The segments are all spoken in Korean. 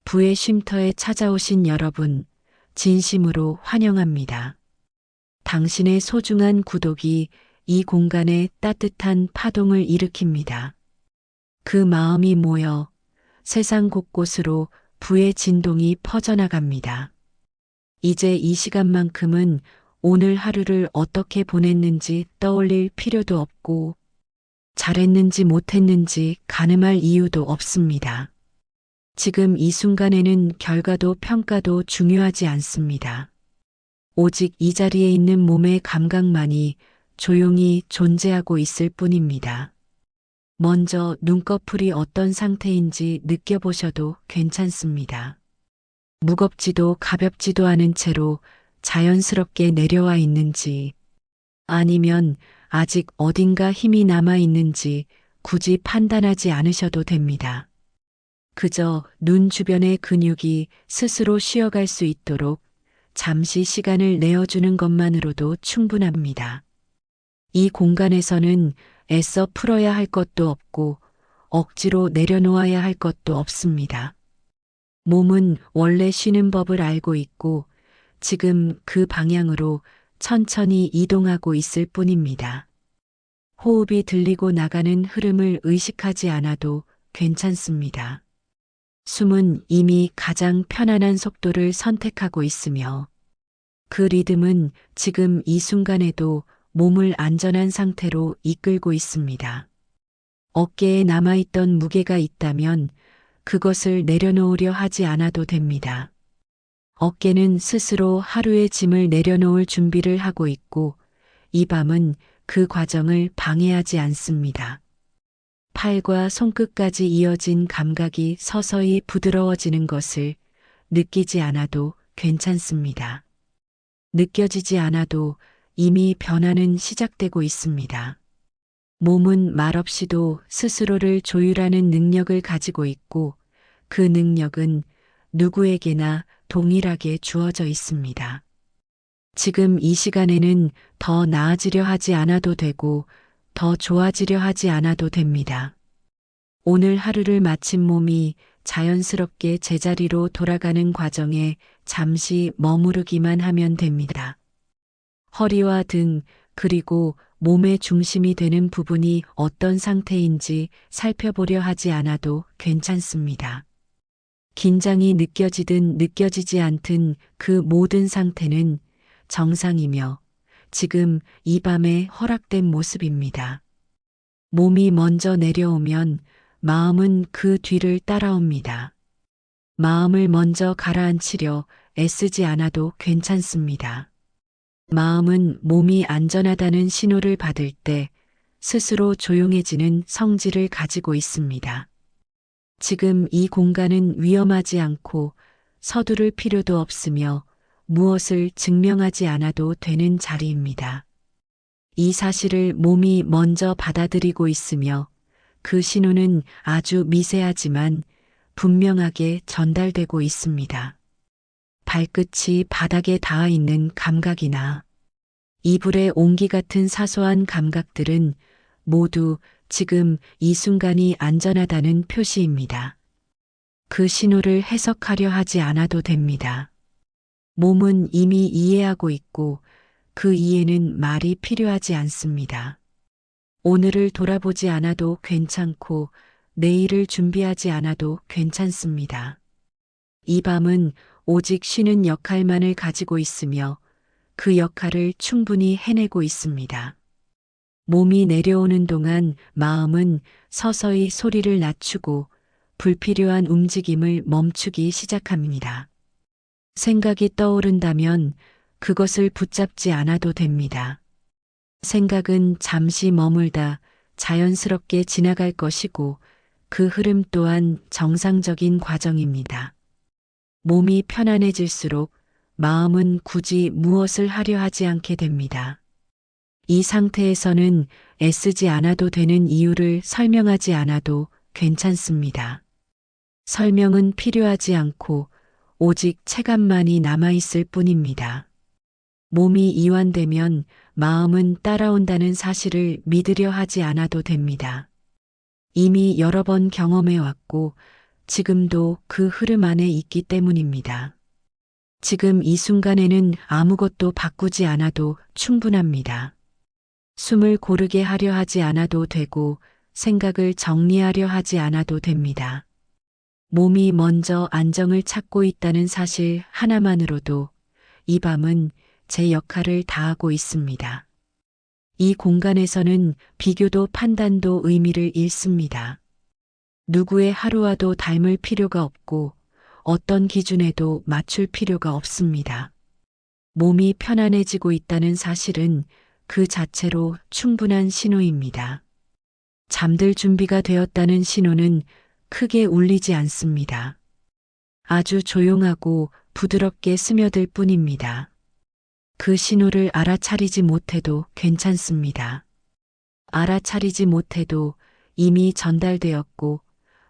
부의 쉼터에 찾아오신 여러분, 진심으로 환영합니다. 당신의 소중한 구독이 이 공간에 따뜻한 파동을 일으킵니다. 그 마음이 모여 세상 곳곳으로 부의 진동이 퍼져나갑니다. 이제 이 시간만큼은 오늘 하루를 어떻게 보냈는지 떠올릴 필요도 없고, 잘했는지 못했는지 가늠할 이유도 없습니다. 지금 이 순간에는 결과도 평가도 중요하지 않습니다. 오직 이 자리에 있는 몸의 감각만이 조용히 존재하고 있을 뿐입니다. 먼저 눈꺼풀이 어떤 상태인지 느껴보셔도 괜찮습니다. 무겁지도 가볍지도 않은 채로 자연스럽게 내려와 있는지, 아니면 아직 어딘가 힘이 남아 있는지 굳이 판단하지 않으셔도 됩니다. 그저 눈 주변의 근육이 스스로 쉬어갈 수 있도록 잠시 시간을 내어주는 것만으로도 충분합니다. 이 공간에서는 애써 풀어야 할 것도 없고 억지로 내려놓아야 할 것도 없습니다. 몸은 원래 쉬는 법을 알고 있고 지금 그 방향으로 천천히 이동하고 있을 뿐입니다. 호흡이 들리고 나가는 흐름을 의식하지 않아도 괜찮습니다. 숨은 이미 가장 편안한 속도를 선택하고 있으며 그 리듬은 지금 이 순간에도 몸을 안전한 상태로 이끌고 있습니다. 어깨에 남아있던 무게가 있다면 그것을 내려놓으려 하지 않아도 됩니다. 어깨는 스스로 하루의 짐을 내려놓을 준비를 하고 있고 이 밤은 그 과정을 방해하지 않습니다. 팔과 손끝까지 이어진 감각이 서서히 부드러워지는 것을 느끼지 않아도 괜찮습니다. 느껴지지 않아도 이미 변화는 시작되고 있습니다. 몸은 말없이도 스스로를 조율하는 능력을 가지고 있고 그 능력은 누구에게나 동일하게 주어져 있습니다. 지금 이 시간에는 더 나아지려 하지 않아도 되고 더 좋아지려 하지 않아도 됩니다. 오늘 하루를 마친 몸이 자연스럽게 제자리로 돌아가는 과정에 잠시 머무르기만 하면 됩니다. 허리와 등 그리고 몸의 중심이 되는 부분이 어떤 상태인지 살펴보려 하지 않아도 괜찮습니다. 긴장이 느껴지든 느껴지지 않든 그 모든 상태는 정상이며 지금 이 밤에 허락된 모습입니다. 몸이 먼저 내려오면 마음은 그 뒤를 따라옵니다. 마음을 먼저 가라앉히려 애쓰지 않아도 괜찮습니다. 마음은 몸이 안전하다는 신호를 받을 때 스스로 조용해지는 성질을 가지고 있습니다. 지금 이 공간은 위험하지 않고 서두를 필요도 없으며 무엇을 증명하지 않아도 되는 자리입니다. 이 사실을 몸이 먼저 받아들이고 있으며 그 신호는 아주 미세하지만 분명하게 전달되고 있습니다. 발끝이 바닥에 닿아 있는 감각이나 이불의 온기 같은 사소한 감각들은 모두 지금 이 순간이 안전하다는 표시입니다. 그 신호를 해석하려 하지 않아도 됩니다. 몸은 이미 이해하고 있고 그 이해는 말이 필요하지 않습니다. 오늘을 돌아보지 않아도 괜찮고 내일을 준비하지 않아도 괜찮습니다. 이 밤은 오직 쉬는 역할만을 가지고 있으며 그 역할을 충분히 해내고 있습니다. 몸이 내려오는 동안 마음은 서서히 소리를 낮추고 불필요한 움직임을 멈추기 시작합니다. 생각이 떠오른다면 그것을 붙잡지 않아도 됩니다. 생각은 잠시 머물다 자연스럽게 지나갈 것이고 그 흐름 또한 정상적인 과정입니다. 몸이 편안해질수록 마음은 굳이 무엇을 하려 하지 않게 됩니다. 이 상태에서는 애쓰지 않아도 되는 이유를 설명하지 않아도 괜찮습니다. 설명은 필요하지 않고 오직 체감만이 남아있을 뿐입니다. 몸이 이완되면 마음은 따라온다는 사실을 믿으려 하지 않아도 됩니다. 이미 여러 번 경험해왔고 지금도 그 흐름 안에 있기 때문입니다. 지금 이 순간에는 아무것도 바꾸지 않아도 충분합니다. 숨을 고르게 하려 하지 않아도 되고 생각을 정리하려 하지 않아도 됩니다. 몸이 먼저 안정을 찾고 있다는 사실 하나만으로도 이 밤은 제 역할을 다하고 있습니다. 이 공간에서는 비교도 판단도 의미를 잃습니다. 누구의 하루와도 닮을 필요가 없고 어떤 기준에도 맞출 필요가 없습니다. 몸이 편안해지고 있다는 사실은 그 자체로 충분한 신호입니다. 잠들 준비가 되었다는 신호는 크게 울리지 않습니다. 아주 조용하고 부드럽게 스며들 뿐입니다. 그 신호를 알아차리지 못해도 괜찮습니다. 알아차리지 못해도 이미 전달되었고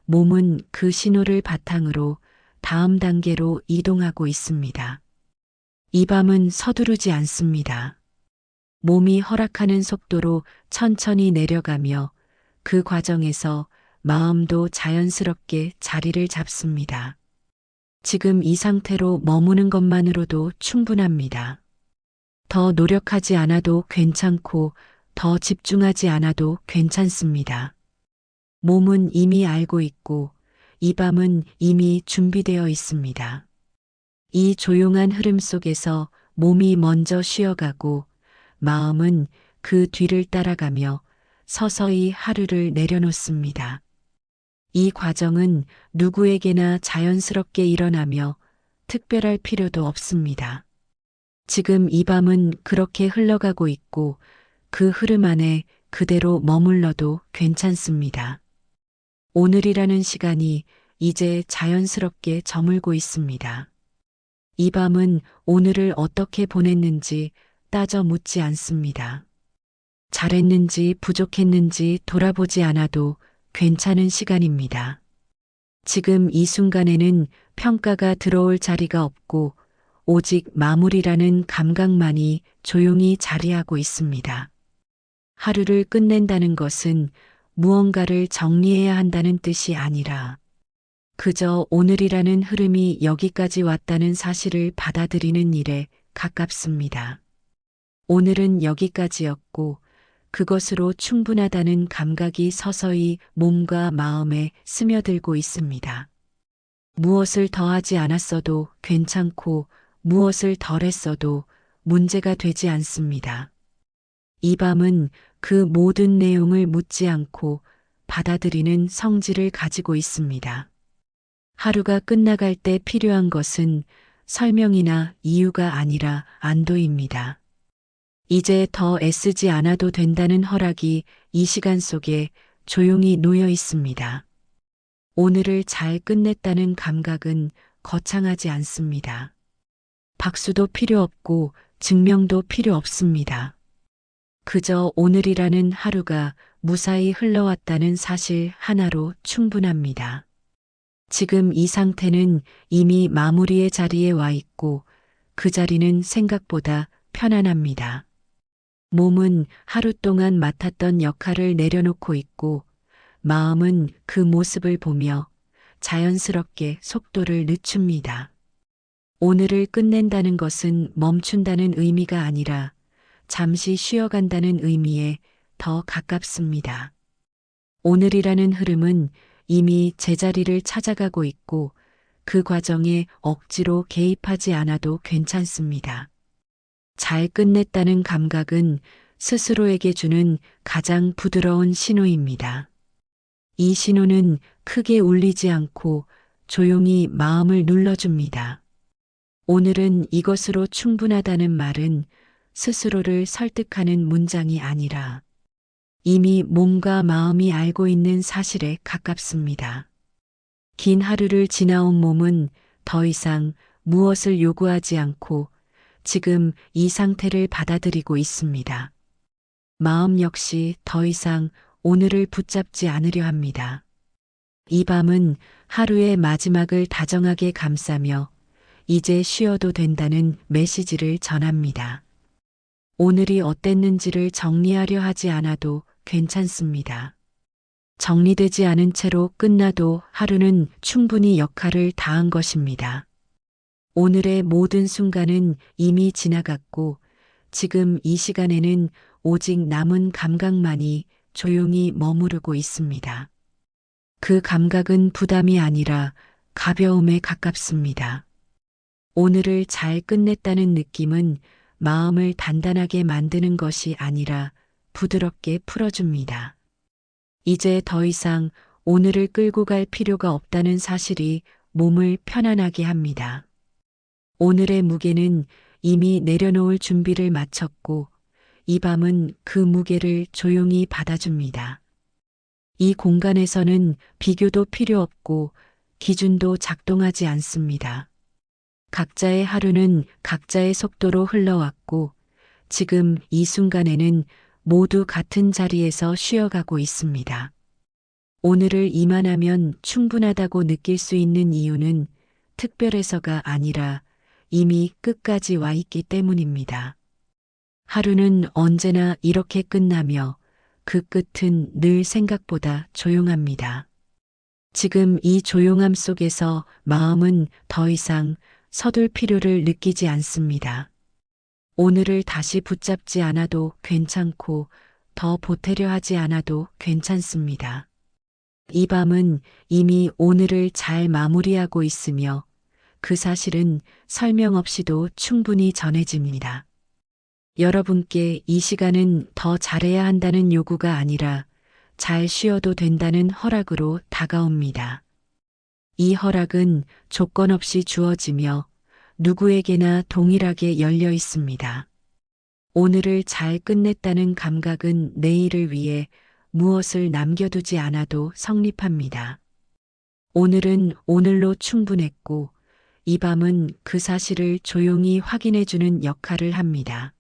몸은 그 신호를 바탕으로 다음 단계로 이동하고 있습니다. 이 밤은 서두르지 않습니다. 몸이 허락하는 속도로 천천히 내려가며 그 과정에서 마음도 자연스럽게 자리를 잡습니다. 지금 이 상태로 머무는 것만으로도 충분합니다. 더 노력하지 않아도 괜찮고 더 집중하지 않아도 괜찮습니다. 몸은 이미 알고 있고 이 밤은 이미 준비되어 있습니다. 이 조용한 흐름 속에서 몸이 먼저 쉬어가고 마음은 그 뒤를 따라가며 서서히 하루를 내려놓습니다. 이 과정은 누구에게나 자연스럽게 일어나며 특별할 필요도 없습니다. 지금 이 밤은 그렇게 흘러가고 있고 그 흐름 안에 그대로 머물러도 괜찮습니다. 오늘이라는 시간이 이제 자연스럽게 저물고 있습니다. 이 밤은 오늘을 어떻게 보냈는지 따져 묻지 않습니다. 잘했는지 부족했는지 돌아보지 않아도 괜찮은 시간입니다. 지금 이 순간에는 평가가 들어올 자리가 없고 오직 마무리라는 감각만이 조용히 자리하고 있습니다. 하루를 끝낸다는 것은 무언가를 정리해야 한다는 뜻이 아니라 그저 오늘이라는 흐름이 여기까지 왔다는 사실을 받아들이는 일에 가깝습니다. 오늘은 여기까지였고 그것으로 충분하다는 감각이 서서히 몸과 마음에 스며들고 있습니다. 무엇을 더하지 않았어도 괜찮고 무엇을 덜했어도 문제가 되지 않습니다. 이 밤은 그 모든 내용을 묻지 않고 받아들이는 성질을 가지고 있습니다. 하루가 끝나갈 때 필요한 것은 설명이나 이유가 아니라 안도입니다. 이제 더 애쓰지 않아도 된다는 허락이 이 시간 속에 조용히 놓여 있습니다. 오늘을 잘 끝냈다는 감각은 거창하지 않습니다. 박수도 필요 없고 증명도 필요 없습니다. 그저 오늘이라는 하루가 무사히 흘러왔다는 사실 하나로 충분합니다. 지금 이 상태는 이미 마무리의 자리에 와 있고 그 자리는 생각보다 편안합니다. 몸은 하루 동안 맡았던 역할을 내려놓고 있고 마음은 그 모습을 보며 자연스럽게 속도를 늦춥니다. 오늘을 끝낸다는 것은 멈춘다는 의미가 아니라 잠시 쉬어간다는 의미에 더 가깝습니다. 오늘이라는 흐름은 이미 제자리를 찾아가고 있고 그 과정에 억지로 개입하지 않아도 괜찮습니다. 잘 끝냈다는 감각은 스스로에게 주는 가장 부드러운 신호입니다. 이 신호는 크게 울리지 않고 조용히 마음을 눌러줍니다. 오늘은 이것으로 충분하다는 말은 스스로를 설득하는 문장이 아니라 이미 몸과 마음이 알고 있는 사실에 가깝습니다. 긴 하루를 지나온 몸은 더 이상 무엇을 요구하지 않고 지금 이 상태를 받아들이고 있습니다. 마음 역시 더 이상 오늘을 붙잡지 않으려 합니다. 이 밤은 하루의 마지막을 다정하게 감싸며 이제 쉬어도 된다는 메시지를 전합니다. 오늘이 어땠는지를 정리하려 하지 않아도 괜찮습니다. 정리되지 않은 채로 끝나도 하루는 충분히 역할을 다한 것입니다. 오늘의 모든 순간은 이미 지나갔고 지금 이 시간에는 오직 남은 감각만이 조용히 머무르고 있습니다. 그 감각은 부담이 아니라 가벼움에 가깝습니다. 오늘을 잘 끝냈다는 느낌은 마음을 단단하게 만드는 것이 아니라 부드럽게 풀어줍니다. 이제 더 이상 오늘을 끌고 갈 필요가 없다는 사실이 몸을 편안하게 합니다. 오늘의 무게는 이미 내려놓을 준비를 마쳤고 이 밤은 그 무게를 조용히 받아줍니다. 이 공간에서는 비교도 필요 없고 기준도 작동하지 않습니다. 각자의 하루는 각자의 속도로 흘러왔고 지금 이 순간에는 모두 같은 자리에서 쉬어가고 있습니다. 오늘을 이만하면 충분하다고 느낄 수 있는 이유는 특별해서가 아니라 이미 끝까지 와 있기 때문입니다. 하루는 언제나 이렇게 끝나며 그 끝은 늘 생각보다 조용합니다. 지금 이 조용함 속에서 마음은 더 이상 서둘 필요를 느끼지 않습니다. 오늘을 다시 붙잡지 않아도 괜찮고 더 보태려 하지 않아도 괜찮습니다. 이 밤은 이미 오늘을 잘 마무리하고 있으며 그 사실은 설명 없이도 충분히 전해집니다. 여러분께 이 시간은 더 잘해야 한다는 요구가 아니라 잘 쉬어도 된다는 허락으로 다가옵니다. 이 허락은 조건 없이 주어지며 누구에게나 동일하게 열려 있습니다. 오늘을 잘 끝냈다는 감각은 내일을 위해 무엇을 남겨두지 않아도 성립합니다. 오늘은 오늘로 충분했고 이 밤은 그 사실을 조용히 확인해주는 역할을 합니다.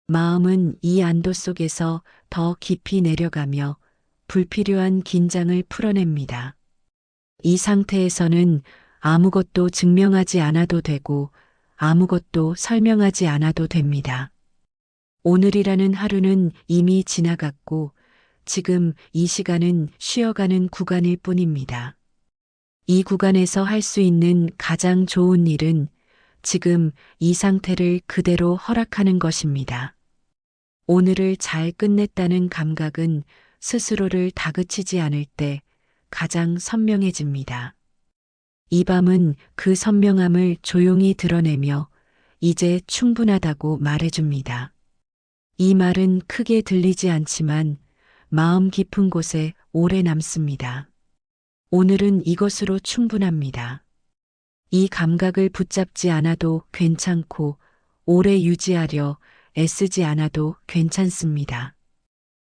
마음은 이 안도 속에서 더 깊이 내려가며 불필요한 긴장을 풀어냅니다. 이 상태에서는 아무것도 증명하지 않아도 되고 아무것도 설명하지 않아도 됩니다. 오늘이라는 하루는 이미 지나갔고 지금 이 시간은 쉬어가는 구간일 뿐입니다. 이 구간에서 할 수 있는 가장 좋은 일은 지금 이 상태를 그대로 허락하는 것입니다. 오늘을 잘 끝냈다는 감각은 스스로를 다그치지 않을 때 가장 선명해집니다. 이 밤은 그 선명함을 조용히 드러내며 이제 충분하다고 말해줍니다. 이 말은 크게 들리지 않지만 마음 깊은 곳에 오래 남습니다. 오늘은 이것으로 충분합니다. 이 감각을 붙잡지 않아도 괜찮고 오래 유지하려 애쓰지 않아도 괜찮습니다.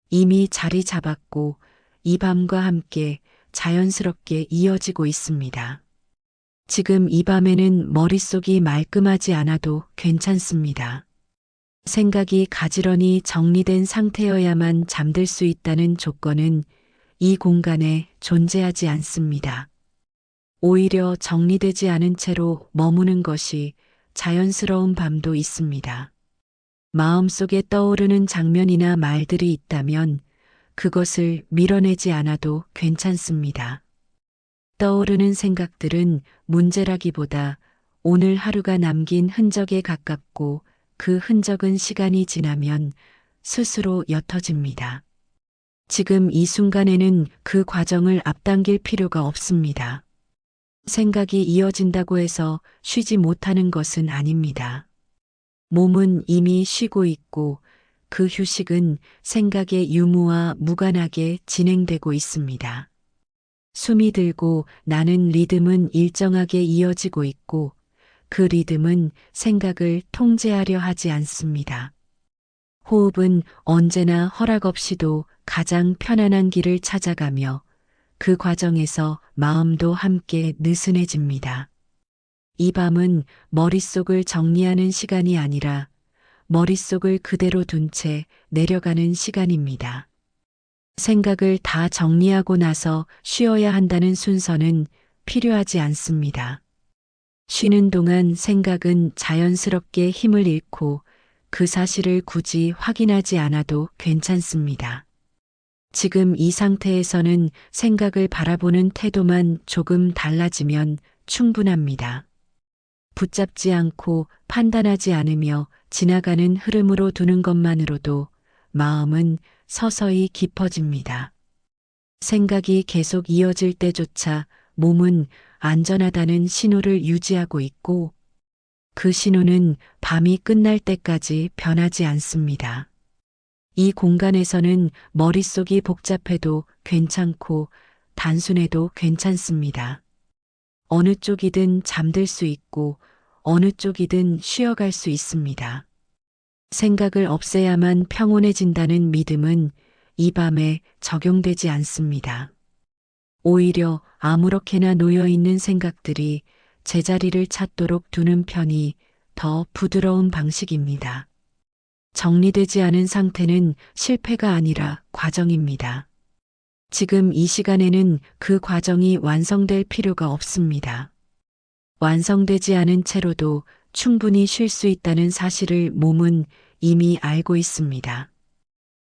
이미 자리 잡았고 이 밤과 함께 자연스럽게 이어지고 있습니다. 지금 이 밤에는 머릿속이 말끔하지 않아도 괜찮습니다. 생각이 가지런히 정리된 상태여야만 잠들 수 있다는 조건은 이 공간에 존재하지 않습니다. 오히려 정리되지 않은 채로 머무는 것이 자연스러운 밤도 있습니다. 마음속에 떠오르는 장면이나 말들이 있다면 그것을 밀어내지 않아도 괜찮습니다. 떠오르는 생각들은 문제라기보다 오늘 하루가 남긴 흔적에 가깝고 그 흔적은 시간이 지나면 스스로 옅어집니다. 지금 이 순간에는 그 과정을 앞당길 필요가 없습니다. 생각이 이어진다고 해서 쉬지 못하는 것은 아닙니다. 몸은 이미 쉬고 있고 그 휴식은 생각의 유무와 무관하게 진행되고 있습니다. 숨이 들고 나는 리듬은 일정하게 이어지고 있고 그 리듬은 생각을 통제하려 하지 않습니다. 호흡은 언제나 허락 없이도 가장 편안한 길을 찾아가며 그 과정에서 마음도 함께 느슨해집니다. 이 밤은 머릿속을 정리하는 시간이 아니라 머릿속을 그대로 둔 채 내려가는 시간입니다. 생각을 다 정리하고 나서 쉬어야 한다는 순서는 필요하지 않습니다. 쉬는 동안 생각은 자연스럽게 힘을 잃고 그 사실을 굳이 확인하지 않아도 괜찮습니다. 지금 이 상태에서는 생각을 바라보는 태도만 조금 달라지면 충분합니다. 붙잡지 않고 판단하지 않으며 지나가는 흐름으로 두는 것만으로도 마음은 서서히 깊어집니다. 생각이 계속 이어질 때조차 몸은 안전하다는 신호를 유지하고 있고 그 신호는 밤이 끝날 때까지 변하지 않습니다. 이 공간에서는 머릿속이 복잡해도 괜찮고 단순해도 괜찮습니다. 어느 쪽이든 잠들 수 있고 어느 쪽이든 쉬어갈 수 있습니다. 생각을 없애야만 평온해진다는 믿음은 이 밤에 적용되지 않습니다. 오히려 아무렇게나 놓여있는 생각들이 제자리를 찾도록 두는 편이 더 부드러운 방식입니다. 정리되지 않은 상태는 실패가 아니라 과정입니다. 지금 이 시간에는 그 과정이 완성될 필요가 없습니다. 완성되지 않은 채로도 충분히 쉴 수 있다는 사실을 몸은 이미 알고 있습니다.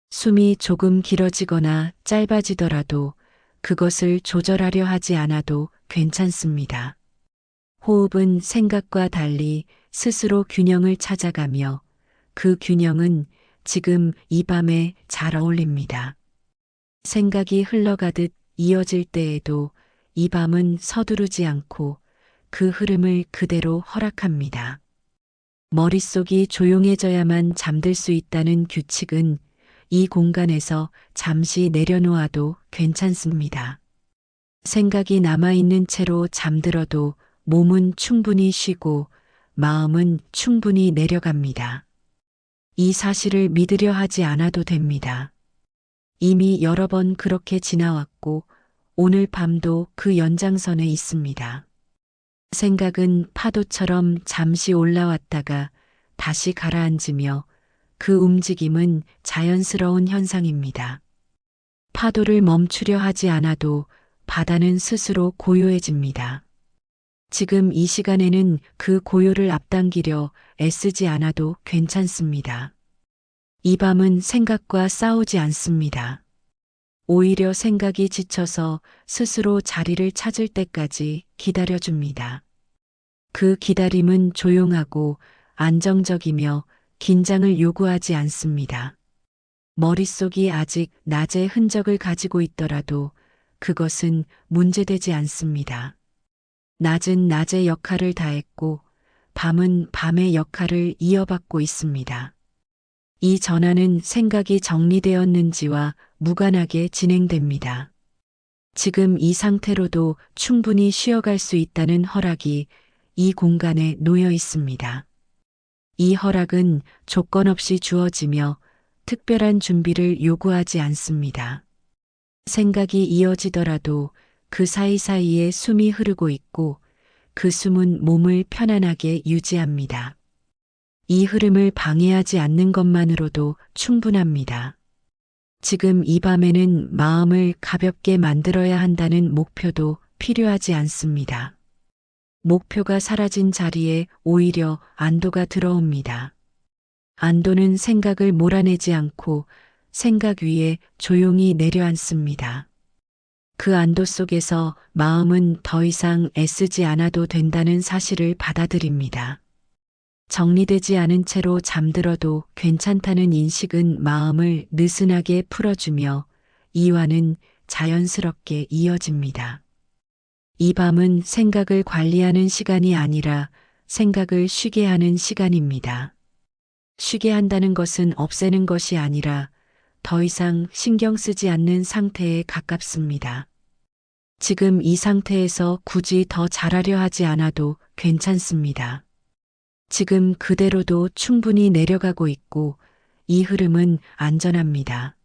숨이 조금 길어지거나 짧아지더라도 그것을 조절하려 하지 않아도 괜찮습니다. 호흡은 생각과 달리 스스로 균형을 찾아가며 그 균형은 지금 이 밤에 잘 어울립니다. 생각이 흘러가듯 이어질 때에도 이 밤은 서두르지 않고 그 흐름을 그대로 허락합니다. 머릿속이 조용해져야만 잠들 수 있다는 규칙은 이 공간에서 잠시 내려놓아도 괜찮습니다. 생각이 남아있는 채로 잠들어도 몸은 충분히 쉬고 마음은 충분히 내려갑니다. 이 사실을 믿으려 하지 않아도 됩니다. 이미 여러 번 그렇게 지나왔고 오늘 밤도 그 연장선에 있습니다. 생각은 파도처럼 잠시 올라왔다가 다시 가라앉으며 그 움직임은 자연스러운 현상입니다. 파도를 멈추려 하지 않아도 바다는 스스로 고요해집니다. 지금 이 시간에는 그 고요를 앞당기려 애쓰지 않아도 괜찮습니다. 이 밤은 생각과 싸우지 않습니다. 오히려 생각이 지쳐서 스스로 자리를 찾을 때까지 기다려줍니다. 그 기다림은 조용하고 안정적이며 긴장을 요구하지 않습니다. 머릿속이 아직 낮의 흔적을 가지고 있더라도 그것은 문제되지 않습니다. 낮은 낮의 역할을 다했고 밤은 밤의 역할을 이어받고 있습니다. 이 전환은 생각이 정리되었는지와 무관하게 진행됩니다. 지금 이 상태로도 충분히 쉬어갈 수 있다는 허락이 이 공간에 놓여 있습니다. 이 허락은 조건 없이 주어지며 특별한 준비를 요구하지 않습니다. 생각이 이어지더라도 그 사이사이에 숨이 흐르고 있고 그 숨은 몸을 편안하게 유지합니다. 이 흐름을 방해하지 않는 것만으로도 충분합니다. 지금 이 밤에는 마음을 가볍게 만들어야 한다는 목표도 필요하지 않습니다. 목표가 사라진 자리에 오히려 안도가 들어옵니다. 안도는 생각을 몰아내지 않고 생각 위에 조용히 내려앉습니다. 그 안도 속에서 마음은 더 이상 애쓰지 않아도 된다는 사실을 받아들입니다. 정리되지 않은 채로 잠들어도 괜찮다는 인식은 마음을 느슨하게 풀어주며 이완은 자연스럽게 이어집니다. 이 밤은 생각을 관리하는 시간이 아니라 생각을 쉬게 하는 시간입니다. 쉬게 한다는 것은 없애는 것이 아니라 더 이상 신경 쓰지 않는 상태에 가깝습니다. 지금 이 상태에서 굳이 더 잘하려 하지 않아도 괜찮습니다. 지금 그대로도 충분히 내려가고 있고 이 흐름은 안전합니다.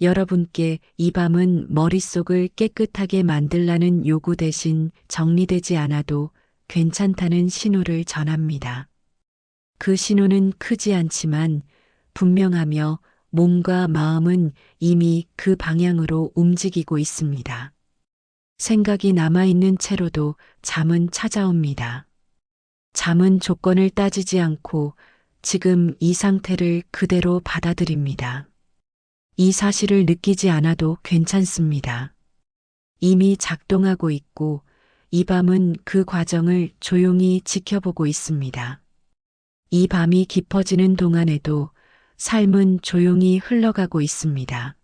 여러분께 이 밤은 머릿속을 깨끗하게 만들라는 요구 대신 정리되지 않아도 괜찮다는 신호를 전합니다. 그 신호는 크지 않지만 분명하며 몸과 마음은 이미 그 방향으로 움직이고 있습니다. 생각이 남아있는 채로도 잠은 찾아옵니다. 잠은 조건을 따지지 않고 지금 이 상태를 그대로 받아들입니다. 이 사실을 느끼지 않아도 괜찮습니다. 이미 작동하고 있고 이 밤은 그 과정을 조용히 지켜보고 있습니다. 이 밤이 깊어지는 동안에도 삶은 조용히 흘러가고 있습니다.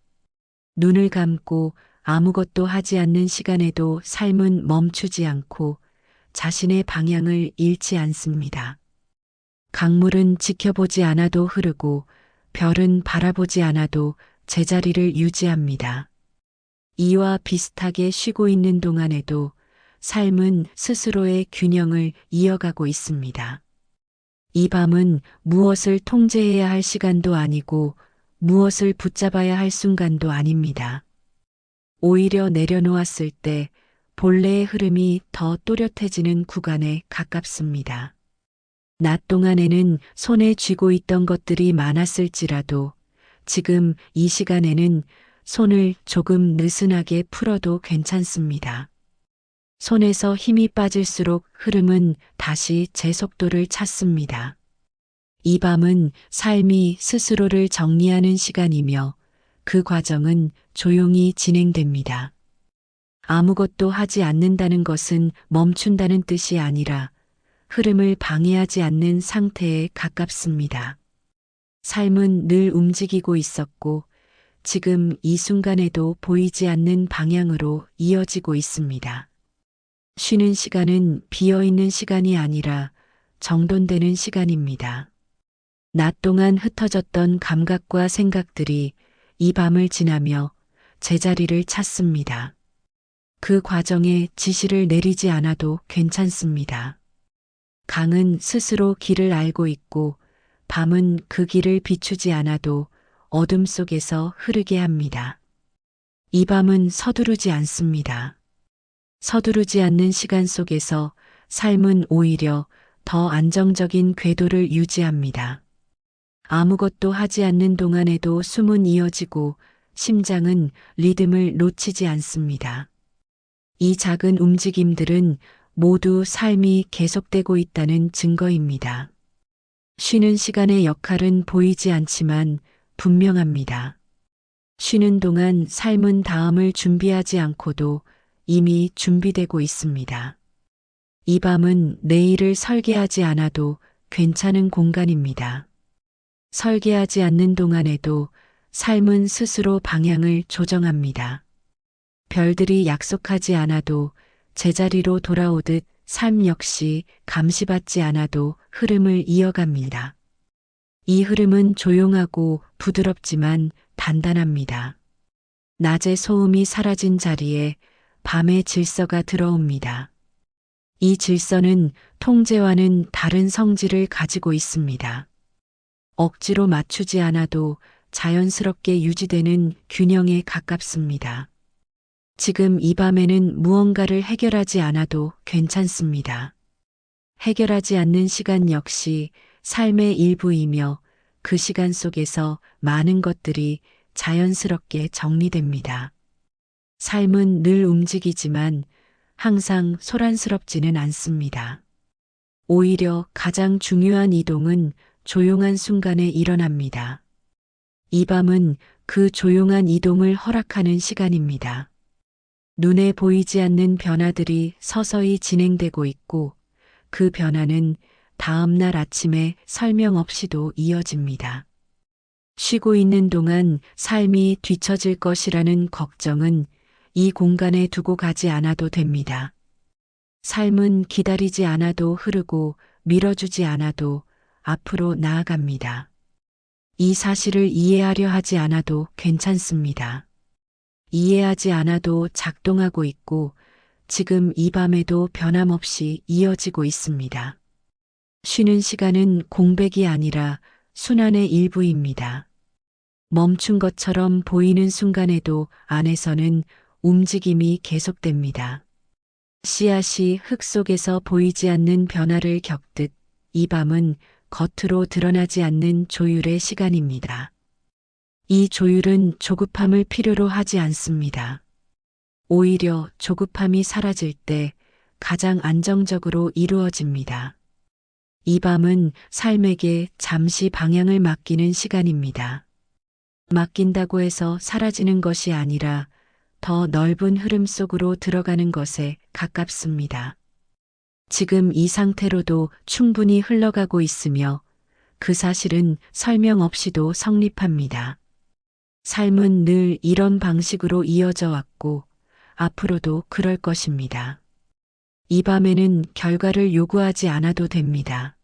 눈을 감고 아무것도 하지 않는 시간에도 삶은 멈추지 않고 자신의 방향을 잃지 않습니다. 강물은 지켜보지 않아도 흐르고 별은 바라보지 않아도 제자리를 유지합니다. 이와 비슷하게 쉬고 있는 동안에도 삶은 스스로의 균형을 이어가고 있습니다. 이 밤은 무엇을 통제해야 할 시간도 아니고 무엇을 붙잡아야 할 순간도 아닙니다. 오히려 내려놓았을 때 본래의 흐름이 더 또렷해지는 구간에 가깝습니다. 낮 동안에는 손에 쥐고 있던 것들이 많았을지라도 지금 이 시간에는 손을 조금 느슨하게 풀어도 괜찮습니다. 손에서 힘이 빠질수록 흐름은 다시 제 속도를 찾습니다. 이 밤은 삶이 스스로를 정리하는 시간이며 그 과정은 조용히 진행됩니다. 아무것도 하지 않는다는 것은 멈춘다는 뜻이 아니라 흐름을 방해하지 않는 상태에 가깝습니다. 삶은 늘 움직이고 있었고 지금 이 순간에도 보이지 않는 방향으로 이어지고 있습니다. 쉬는 시간은 비어있는 시간이 아니라 정돈되는 시간입니다. 낮 동안 흩어졌던 감각과 생각들이 이 밤을 지나며 제자리를 찾습니다. 그 과정에 지시를 내리지 않아도 괜찮습니다. 강은 스스로 길을 알고 있고 밤은 그 길을 비추지 않아도 어둠 속에서 흐르게 합니다. 이 밤은 서두르지 않습니다. 서두르지 않는 시간 속에서 삶은 오히려 더 안정적인 궤도를 유지합니다. 아무것도 하지 않는 동안에도 숨은 이어지고 심장은 리듬을 놓치지 않습니다. 이 작은 움직임들은 모두 삶이 계속되고 있다는 증거입니다. 쉬는 시간의 역할은 보이지 않지만 분명합니다. 쉬는 동안 삶은 다음을 준비하지 않고도 이미 준비되고 있습니다. 이 밤은 내일을 설계하지 않아도 괜찮은 공간입니다. 설계하지 않는 동안에도 삶은 스스로 방향을 조정합니다. 별들이 약속하지 않아도 제자리로 돌아오듯 삶 역시 감시받지 않아도 흐름을 이어갑니다. 이 흐름은 조용하고 부드럽지만 단단합니다. 낮의 소음이 사라진 자리에 밤의 질서가 들어옵니다. 이 질서는 통제와는 다른 성질을 가지고 있습니다. 억지로 맞추지 않아도 자연스럽게 유지되는 균형에 가깝습니다. 지금 이 밤에는 무언가를 해결하지 않아도 괜찮습니다. 해결하지 않는 시간 역시 삶의 일부이며 그 시간 속에서 많은 것들이 자연스럽게 정리됩니다. 삶은 늘 움직이지만 항상 소란스럽지는 않습니다. 오히려 가장 중요한 이동은 조용한 순간에 일어납니다. 이 밤은 그 조용한 이동을 허락하는 시간입니다. 눈에 보이지 않는 변화들이 서서히 진행되고 있고 그 변화는 다음 날 아침에 설명 없이도 이어집니다. 쉬고 있는 동안 삶이 뒤처질 것이라는 걱정은 이 공간에 두고 가지 않아도 됩니다. 삶은 기다리지 않아도 흐르고 밀어주지 않아도 앞으로 나아갑니다. 이 사실을 이해하려 하지 않아도 괜찮습니다. 이해하지 않아도 작동하고 있고 지금 이 밤에도 변함없이 이어지고 있습니다. 쉬는 시간은 공백이 아니라 순환의 일부입니다. 멈춘 것처럼 보이는 순간에도 안에서는 움직임이 계속됩니다. 씨앗이 흙 속에서 보이지 않는 변화를 겪듯 이 밤은 겉으로 드러나지 않는 조율의 시간입니다. 이 조율은 조급함을 필요로 하지 않습니다. 오히려 조급함이 사라질 때 가장 안정적으로 이루어집니다. 이 밤은 삶에게 잠시 방향을 맡기는 시간입니다. 맡긴다고 해서 사라지는 것이 아니라 더 넓은 흐름 속으로 들어가는 것에 가깝습니다. 지금 이 상태로도 충분히 흘러가고 있으며 그 사실은 설명 없이도 성립합니다. 삶은 늘 이런 방식으로 이어져 왔고 앞으로도 그럴 것입니다. 이 밤에는 결과를 요구하지 않아도 됩니다.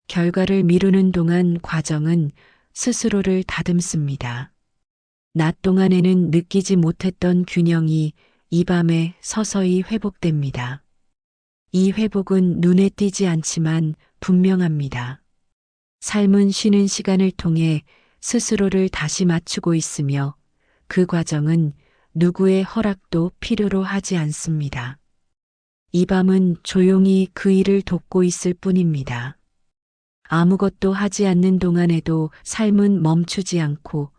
결과를 미루는 동안 과정은 스스로를 다듬습니다. 낮 동안에는 느끼지 못했던 균형이 이 밤에 서서히 회복됩니다. 이 회복은 눈에 띄지 않지만 분명합니다. 삶은 쉬는 시간을 통해 스스로를 다시 맞추고 있으며 그 과정은 누구의 허락도 필요로 하지 않습니다. 이 밤은 조용히 그 일을 돕고 있을 뿐입니다. 아무것도 하지 않는 동안에도 삶은 멈추지 않고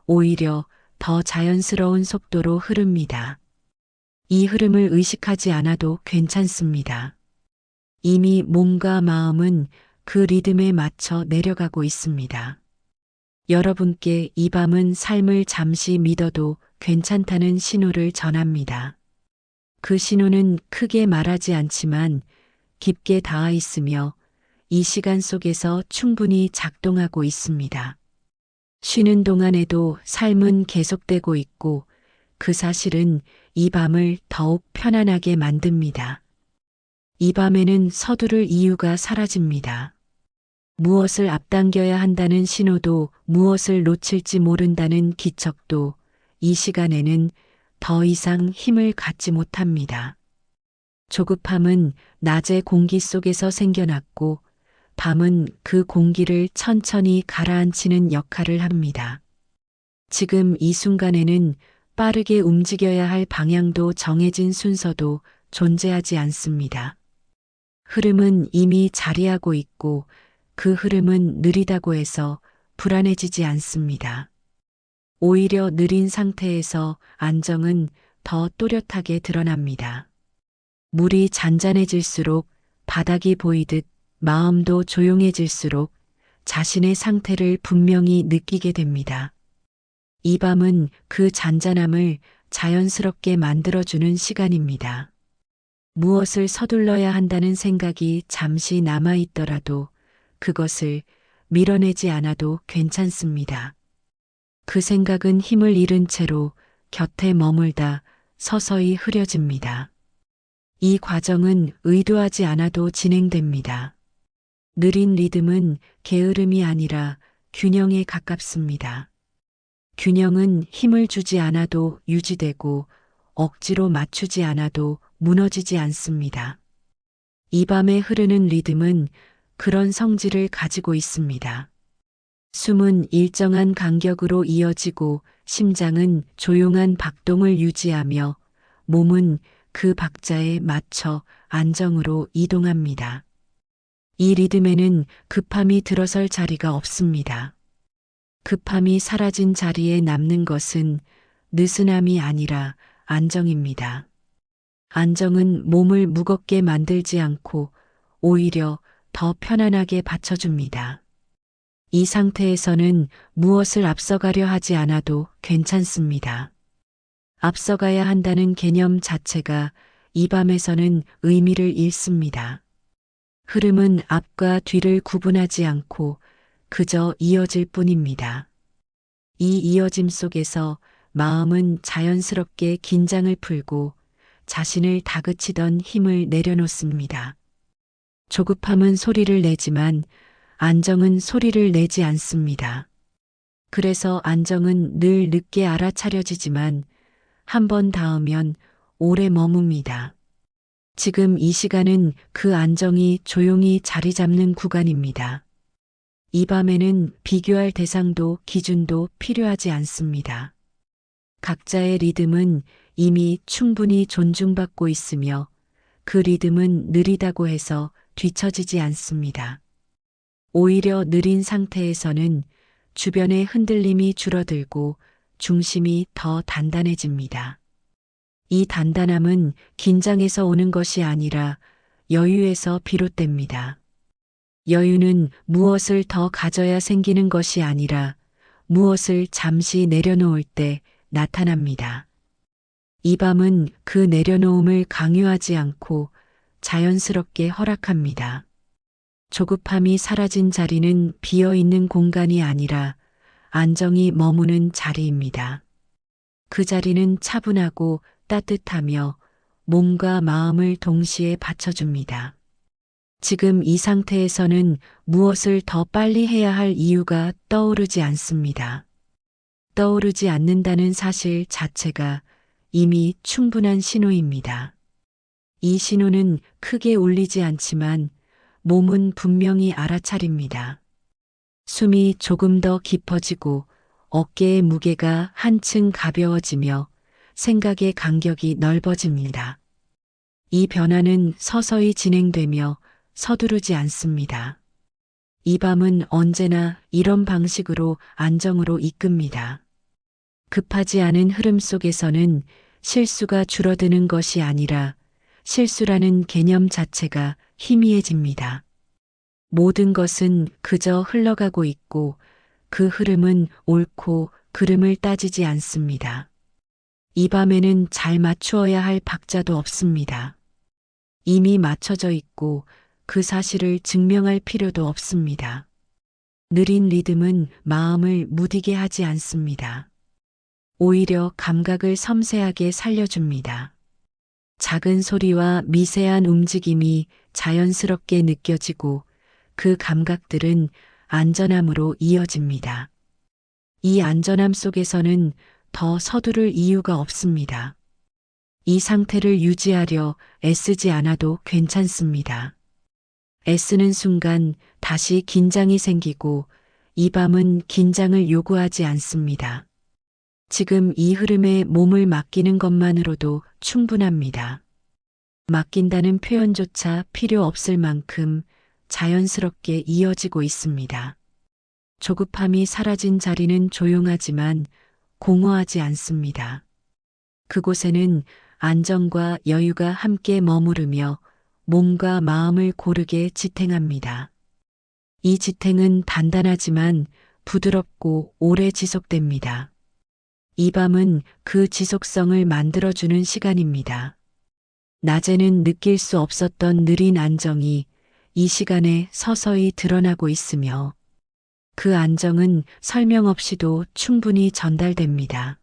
오히려 더 자연스러운 속도로 흐릅니다. 이 흐름을 의식하지 않아도 괜찮습니다. 이미 몸과 마음은 그 리듬에 맞춰 내려가고 있습니다. 여러분께 이 밤은 삶을 잠시 믿어도 괜찮다는 신호를 전합니다. 그 신호는 크게 말하지 않지만 깊게 닿아 있으며 이 시간 속에서 충분히 작동하고 있습니다. 쉬는 동안에도 삶은 계속되고 있고 그 사실은 이 밤을 더욱 편안하게 만듭니다. 이 밤에는 서두를 이유가 사라집니다. 무엇을 앞당겨야 한다는 신호도 무엇을 놓칠지 모른다는 기척도 이 시간에는 더 이상 힘을 갖지 못합니다. 조급함은 낮의 공기 속에서 생겨났고 밤은 그 공기를 천천히 가라앉히는 역할을 합니다. 지금 이 순간에는 빠르게 움직여야 할 방향도 정해진 순서도 존재하지 않습니다. 흐름은 이미 자리하고 있고 그 흐름은 느리다고 해서 불안해지지 않습니다. 오히려 느린 상태에서 안정은 더 또렷하게 드러납니다. 물이 잔잔해질수록 바닥이 보이듯 마음도 조용해질수록 자신의 상태를 분명히 느끼게 됩니다. 이 밤은 그 잔잔함을 자연스럽게 만들어주는 시간입니다. 무엇을 서둘러야 한다는 생각이 잠시 남아있더라도 그것을 밀어내지 않아도 괜찮습니다. 그 생각은 힘을 잃은 채로 곁에 머물다 서서히 흐려집니다. 이 과정은 의도하지 않아도 진행됩니다. 느린 리듬은 게으름이 아니라 균형에 가깝습니다. 균형은 힘을 주지 않아도 유지되고 억지로 맞추지 않아도 무너지지 않습니다. 이 밤에 흐르는 리듬은 그런 성질을 가지고 있습니다. 숨은 일정한 간격으로 이어지고 심장은 조용한 박동을 유지하며 몸은 그 박자에 맞춰 안정으로 이동합니다. 이 리듬에는 급함이 들어설 자리가 없습니다. 급함이 사라진 자리에 남는 것은 느슨함이 아니라 안정입니다. 안정은 몸을 무겁게 만들지 않고 오히려 더 편안하게 받쳐줍니다. 이 상태에서는 무엇을 앞서가려 하지 않아도 괜찮습니다. 앞서가야 한다는 개념 자체가 이 밤에서는 의미를 잃습니다. 흐름은 앞과 뒤를 구분하지 않고 그저 이어질 뿐입니다. 이 이어짐 속에서 마음은 자연스럽게 긴장을 풀고 자신을 다그치던 힘을 내려놓습니다. 조급함은 소리를 내지만 안정은 소리를 내지 않습니다. 그래서 안정은 늘 늦게 알아차려지지만 한 번 닿으면 오래 머뭅니다. 지금 이 시간은 그 안정이 조용히 자리 잡는 구간입니다. 이 밤에는 비교할 대상도 기준도 필요하지 않습니다. 각자의 리듬은 이미 충분히 존중받고 있으며 그 리듬은 느리다고 해서 뒤처지지 않습니다. 오히려 느린 상태에서는 주변의 흔들림이 줄어들고 중심이 더 단단해집니다. 이 단단함은 긴장에서 오는 것이 아니라 여유에서 비롯됩니다. 여유는 무엇을 더 가져야 생기는 것이 아니라 무엇을 잠시 내려놓을 때 나타납니다. 이 밤은 그 내려놓음을 강요하지 않고 자연스럽게 허락합니다. 조급함이 사라진 자리는 비어 있는 공간이 아니라 안정이 머무는 자리입니다. 그 자리는 차분하고 따뜻하며 몸과 마음을 동시에 받쳐줍니다. 지금 이 상태에서는 무엇을 더 빨리 해야 할 이유가 떠오르지 않습니다. 떠오르지 않는다는 사실 자체가 이미 충분한 신호입니다. 이 신호는 크게 울리지 않지만 몸은 분명히 알아차립니다. 숨이 조금 더 깊어지고 어깨의 무게가 한층 가벼워지며 생각의 간격이 넓어집니다. 이 변화는 서서히 진행되며 서두르지 않습니다. 이 밤은 언제나 이런 방식으로 안정으로 이끕니다. 급하지 않은 흐름 속에서는 실수가 줄어드는 것이 아니라 실수라는 개념 자체가 희미해집니다. 모든 것은 그저 흘러가고 있고 그 흐름은 옳고 그름을 따지지 않습니다. 이 밤에는 잘 맞추어야 할 박자도 없습니다. 이미 맞춰져 있고 그 사실을 증명할 필요도 없습니다. 느린 리듬은 마음을 무디게 하지 않습니다. 오히려 감각을 섬세하게 살려줍니다. 작은 소리와 미세한 움직임이 자연스럽게 느껴지고 그 감각들은 안전함으로 이어집니다. 이 안전함 속에서는 더 서두를 이유가 없습니다. 이 상태를 유지하려 애쓰지 않아도 괜찮습니다. 애쓰는 순간 다시 긴장이 생기고 이 밤은 긴장을 요구하지 않습니다. 지금 이 흐름에 몸을 맡기는 것만으로도 충분합니다. 맡긴다는 표현조차 필요 없을 만큼 자연스럽게 이어지고 있습니다. 조급함이 사라진 자리는 조용하지만 공허하지 않습니다. 그곳에는 안정과 여유가 함께 머무르며 몸과 마음을 고르게 지탱합니다. 이 지탱은 단단하지만 부드럽고 오래 지속됩니다. 이 밤은 그 지속성을 만들어주는 시간입니다. 낮에는 느낄 수 없었던 느린 안정이 이 시간에 서서히 드러나고 있으며 그 안정은 설명 없이도 충분히 전달됩니다.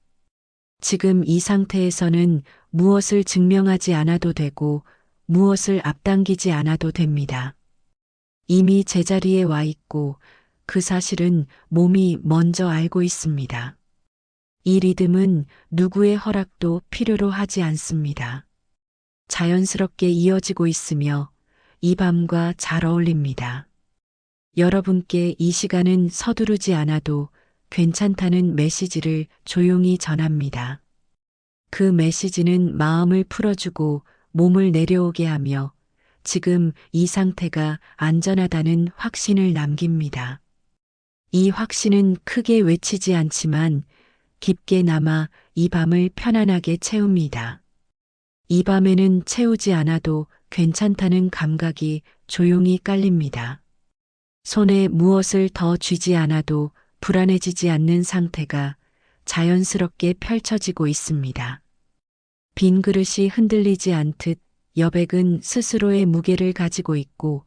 지금 이 상태에서는 무엇을 증명하지 않아도 되고 무엇을 앞당기지 않아도 됩니다. 이미 제자리에 와 있고 그 사실은 몸이 먼저 알고 있습니다. 이 리듬은 누구의 허락도 필요로 하지 않습니다. 자연스럽게 이어지고 있으며 이 밤과 잘 어울립니다. 여러분께 이 시간은 서두르지 않아도 괜찮다는 메시지를 조용히 전합니다. 그 메시지는 마음을 풀어주고 몸을 내려오게 하며 지금 이 상태가 안전하다는 확신을 남깁니다. 이 확신은 크게 외치지 않지만 깊게 남아 이 밤을 편안하게 채웁니다. 이 밤에는 채우지 않아도 괜찮다는 감각이 조용히 깔립니다. 손에 무엇을 더 쥐지 않아도 불안해지지 않는 상태가 자연스럽게 펼쳐지고 있습니다. 빈 그릇이 흔들리지 않듯 여백은 스스로의 무게를 가지고 있고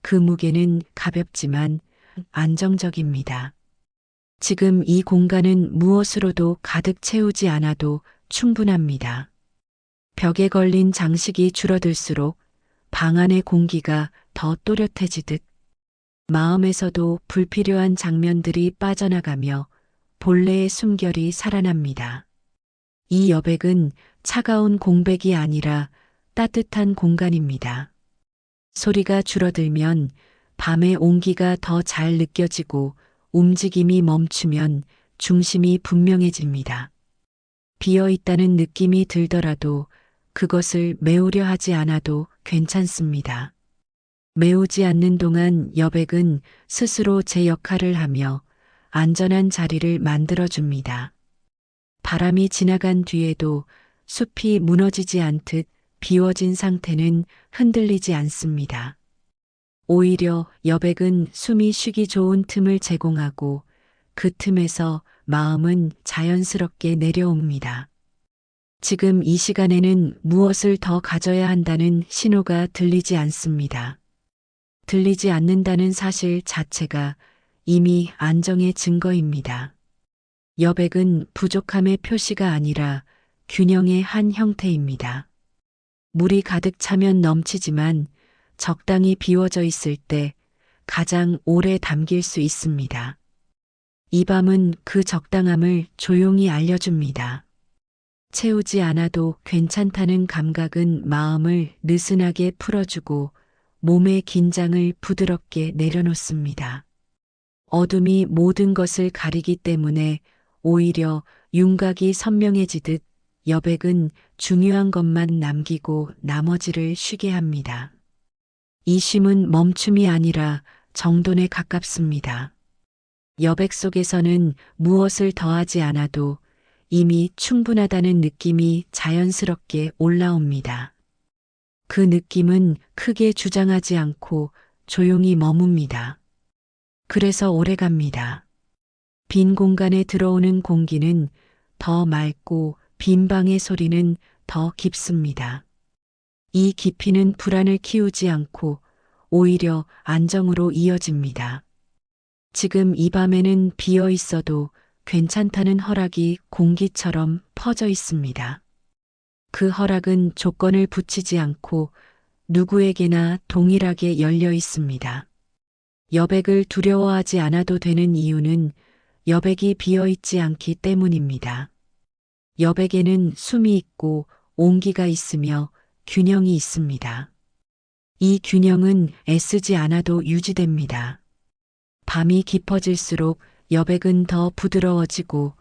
그 무게는 가볍지만 안정적입니다. 지금 이 공간은 무엇으로도 가득 채우지 않아도 충분합니다. 벽에 걸린 장식이 줄어들수록 방 안의 공기가 더 또렷해지듯 마음에서도 불필요한 장면들이 빠져나가며 본래의 숨결이 살아납니다. 이 여백은 차가운 공백이 아니라 따뜻한 공간입니다. 소리가 줄어들면 밤의 온기가 더 잘 느껴지고 움직임이 멈추면 중심이 분명해집니다. 비어 있다는 느낌이 들더라도 그것을 메우려 하지 않아도 괜찮습니다. 메우지 않는 동안 여백은 스스로 제 역할을 하며 안전한 자리를 만들어줍니다. 바람이 지나간 뒤에도 숲이 무너지지 않듯 비워진 상태는 흔들리지 않습니다. 오히려 여백은 숨이 쉬기 좋은 틈을 제공하고 그 틈에서 마음은 자연스럽게 내려옵니다. 지금 이 시간에는 무엇을 더 가져야 한다는 신호가 들리지 않습니다. 들리지 않는다는 사실 자체가 이미 안정의 증거입니다. 여백은 부족함의 표시가 아니라 균형의 한 형태입니다. 물이 가득 차면 넘치지만 적당히 비워져 있을 때 가장 오래 담길 수 있습니다. 이 밤은 그 적당함을 조용히 알려줍니다. 채우지 않아도 괜찮다는 감각은 마음을 느슨하게 풀어주고 몸의 긴장을 부드럽게 내려놓습니다. 어둠이 모든 것을 가리기 때문에 오히려 윤곽이 선명해지듯 여백은 중요한 것만 남기고 나머지를 쉬게 합니다. 이 쉼은 멈춤이 아니라 정돈에 가깝습니다. 여백 속에서는 무엇을 더하지 않아도 이미 충분하다는 느낌이 자연스럽게 올라옵니다. 그 느낌은 크게 주장하지 않고 조용히 머뭅니다. 그래서 오래갑니다. 빈 공간에 들어오는 공기는 더 맑고 빈 방의 소리는 더 깊습니다. 이 깊이는 불안을 키우지 않고 오히려 안정으로 이어집니다. 지금 이 밤에는 비어 있어도 괜찮다는 허락이 공기처럼 퍼져 있습니다. 그 허락은 조건을 붙이지 않고 누구에게나 동일하게 열려 있습니다. 여백을 두려워하지 않아도 되는 이유는 여백이 비어 있지 않기 때문입니다. 여백에는 숨이 있고 온기가 있으며 균형이 있습니다. 이 균형은 애쓰지 않아도 유지됩니다. 밤이 깊어질수록 여백은 더 부드러워지고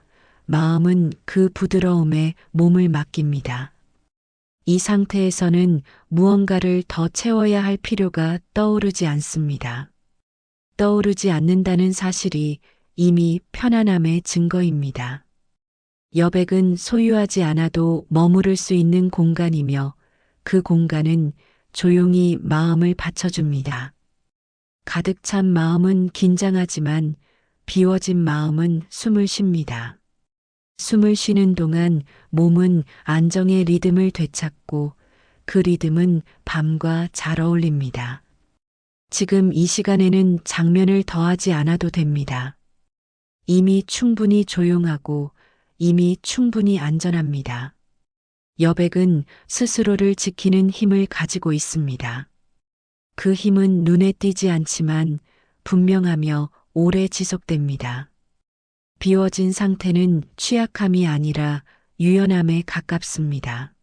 마음은 그 부드러움에 몸을 맡깁니다. 이 상태에서는 무언가를 더 채워야 할 필요가 떠오르지 않습니다. 떠오르지 않는다는 사실이 이미 편안함의 증거입니다. 여백은 소유하지 않아도 머무를 수 있는 공간이며 그 공간은 조용히 마음을 받쳐줍니다. 가득 찬 마음은 긴장하지만 비워진 마음은 숨을 쉽니다. 숨을 쉬는 동안 몸은 안정의 리듬을 되찾고 그 리듬은 밤과 잘 어울립니다. 지금 이 시간에는 장면을 더하지 않아도 됩니다. 이미 충분히 조용하고 이미 충분히 안전합니다. 여백은 스스로를 지키는 힘을 가지고 있습니다. 그 힘은 눈에 띄지 않지만 분명하며 오래 지속됩니다. 비워진 상태는 취약함이 아니라 유연함에 가깝습니다.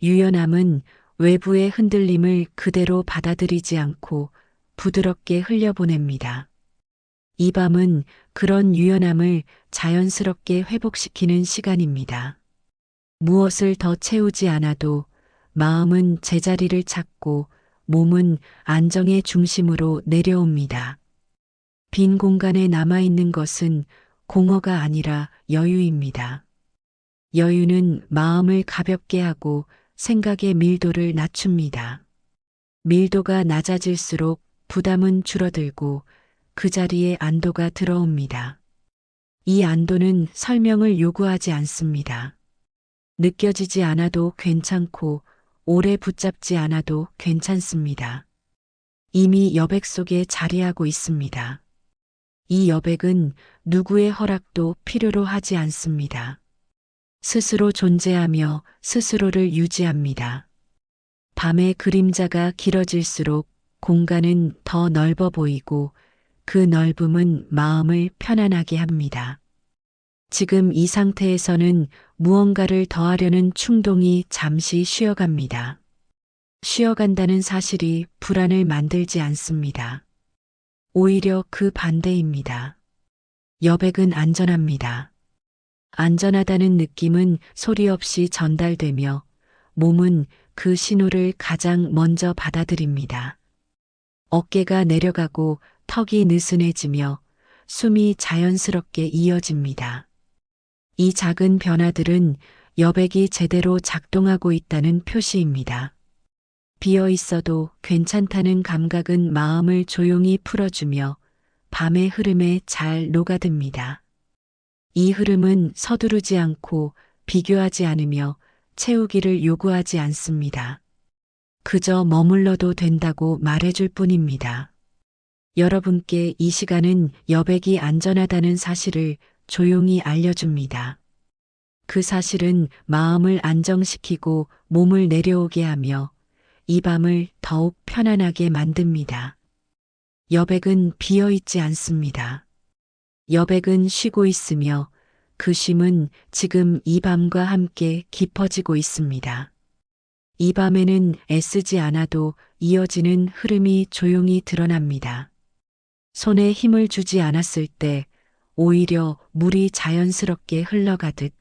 유연함은 외부의 흔들림을 그대로 받아들이지 않고 부드럽게 흘려보냅니다. 이 밤은 그런 유연함을 자연스럽게 회복시키는 시간입니다. 무엇을 더 채우지 않아도 마음은 제자리를 찾고 몸은 안정의 중심으로 내려옵니다. 빈 공간에 남아있는 것은 공허가 아니라 여유입니다. 여유는 마음을 가볍게 하고 생각의 밀도를 낮춥니다. 밀도가 낮아질수록 부담은 줄어들고 그 자리에 안도가 들어옵니다. 이 안도는 설명을 요구하지 않습니다. 느껴지지 않아도 괜찮고 오래 붙잡지 않아도 괜찮습니다. 이미 여백 속에 자리하고 있습니다. 이 여백은 누구의 허락도 필요로 하지 않습니다. 스스로 존재하며 스스로를 유지합니다. 밤의 그림자가 길어질수록 공간은 더 넓어 보이고 그 넓음은 마음을 편안하게 합니다. 지금 이 상태에서는 무언가를 더하려는 충동이 잠시 쉬어갑니다. 쉬어간다는 사실이 불안을 만들지 않습니다. 오히려 그 반대입니다. 여백은 안전합니다. 안전하다는 느낌은 소리 없이 전달되며 몸은 그 신호를 가장 먼저 받아들입니다. 어깨가 내려가고 턱이 느슨해지며 숨이 자연스럽게 이어집니다. 이 작은 변화들은 여백이 제대로 작동하고 있다는 표시입니다. 비어 있어도 괜찮다는 감각은 마음을 조용히 풀어주며 밤의 흐름에 잘 녹아듭니다. 이 흐름은 서두르지 않고 비교하지 않으며 채우기를 요구하지 않습니다. 그저 머물러도 된다고 말해줄 뿐입니다. 여러분께 이 시간은 여백이 안전하다는 사실을 조용히 알려줍니다. 그 사실은 마음을 안정시키고 몸을 내려오게 하며 이 밤을 더욱 편안하게 만듭니다. 여백은 비어있지 않습니다. 여백은 쉬고 있으며 그 쉼은 지금 이 밤과 함께 깊어지고 있습니다. 이 밤에는 애쓰지 않아도 이어지는 흐름이 조용히 드러납니다. 손에 힘을 주지 않았을 때 오히려 물이 자연스럽게 흘러가듯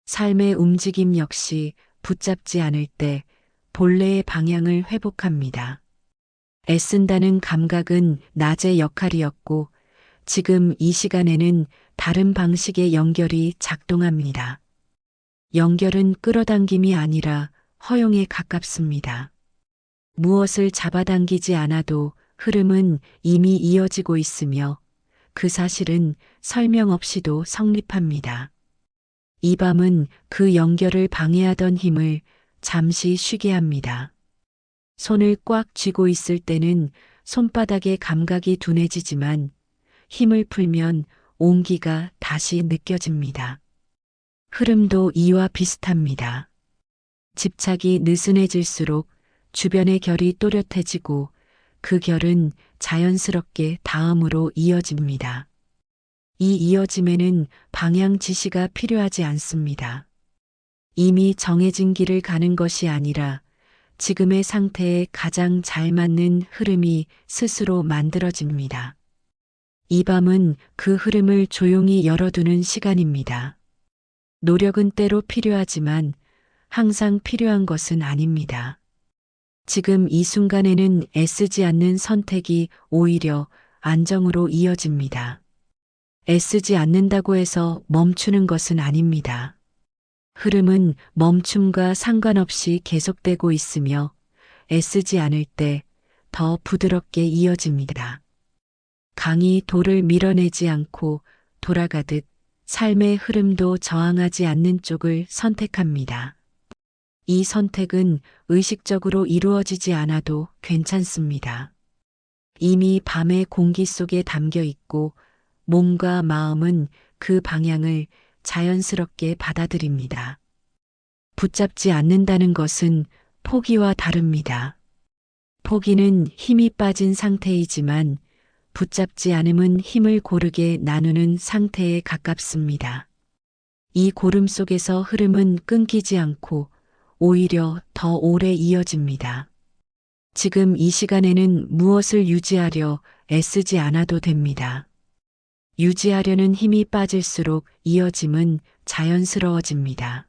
삶의 움직임 역시 붙잡지 않을 때 본래의 방향을 회복합니다. 애쓴다는 감각은 낮의 역할이었고 지금 이 시간에는 다른 방식의 연결이 작동합니다. 연결은 끌어당김이 아니라 허용에 가깝습니다. 무엇을 잡아당기지 않아도 흐름은 이미 이어지고 있으며 그 사실은 설명 없이도 성립합니다. 이 밤은 그 연결을 방해하던 힘을 잠시 쉬게 합니다. 손을 꽉 쥐고 있을 때는 손바닥의 감각이 둔해지지만 힘을 풀면 온기가 다시 느껴집니다. 흐름도 이와 비슷합니다. 집착이 느슨해질수록 주변의 결이 또렷해지고 그 결은 자연스럽게 다음으로 이어집니다. 이 이어짐에는 방향 지시가 필요하지 않습니다. 이미 정해진 길을 가는 것이 아니라 지금의 상태에 가장 잘 맞는 흐름이 스스로 만들어집니다. 이 밤은 그 흐름을 조용히 열어두는 시간입니다. 노력은 때로 필요하지만 항상 필요한 것은 아닙니다. 지금 이 순간에는 애쓰지 않는 선택이 오히려 안정으로 이어집니다. 애쓰지 않는다고 해서 멈추는 것은 아닙니다. 흐름은 멈춤과 상관없이 계속되고 있으며 애쓰지 않을 때 더 부드럽게 이어집니다. 강이 돌을 밀어내지 않고 돌아가듯 삶의 흐름도 저항하지 않는 쪽을 선택합니다. 이 선택은 의식적으로 이루어지지 않아도 괜찮습니다. 이미 밤의 공기 속에 담겨 있고 몸과 마음은 그 방향을 자연스럽게 받아들입니다. 붙잡지 않는다는 것은 포기와 다릅니다. 포기는 힘이 빠진 상태이지만 붙잡지 않음은 힘을 고르게 나누는 상태에 가깝습니다. 이 고름 속에서 흐름은 끊기지 않고 오히려 더 오래 이어집니다. 지금 이 시간에는 무엇을 유지하려 애쓰지 않아도 됩니다. 유지하려는 힘이 빠질수록 이어짐은 자연스러워집니다.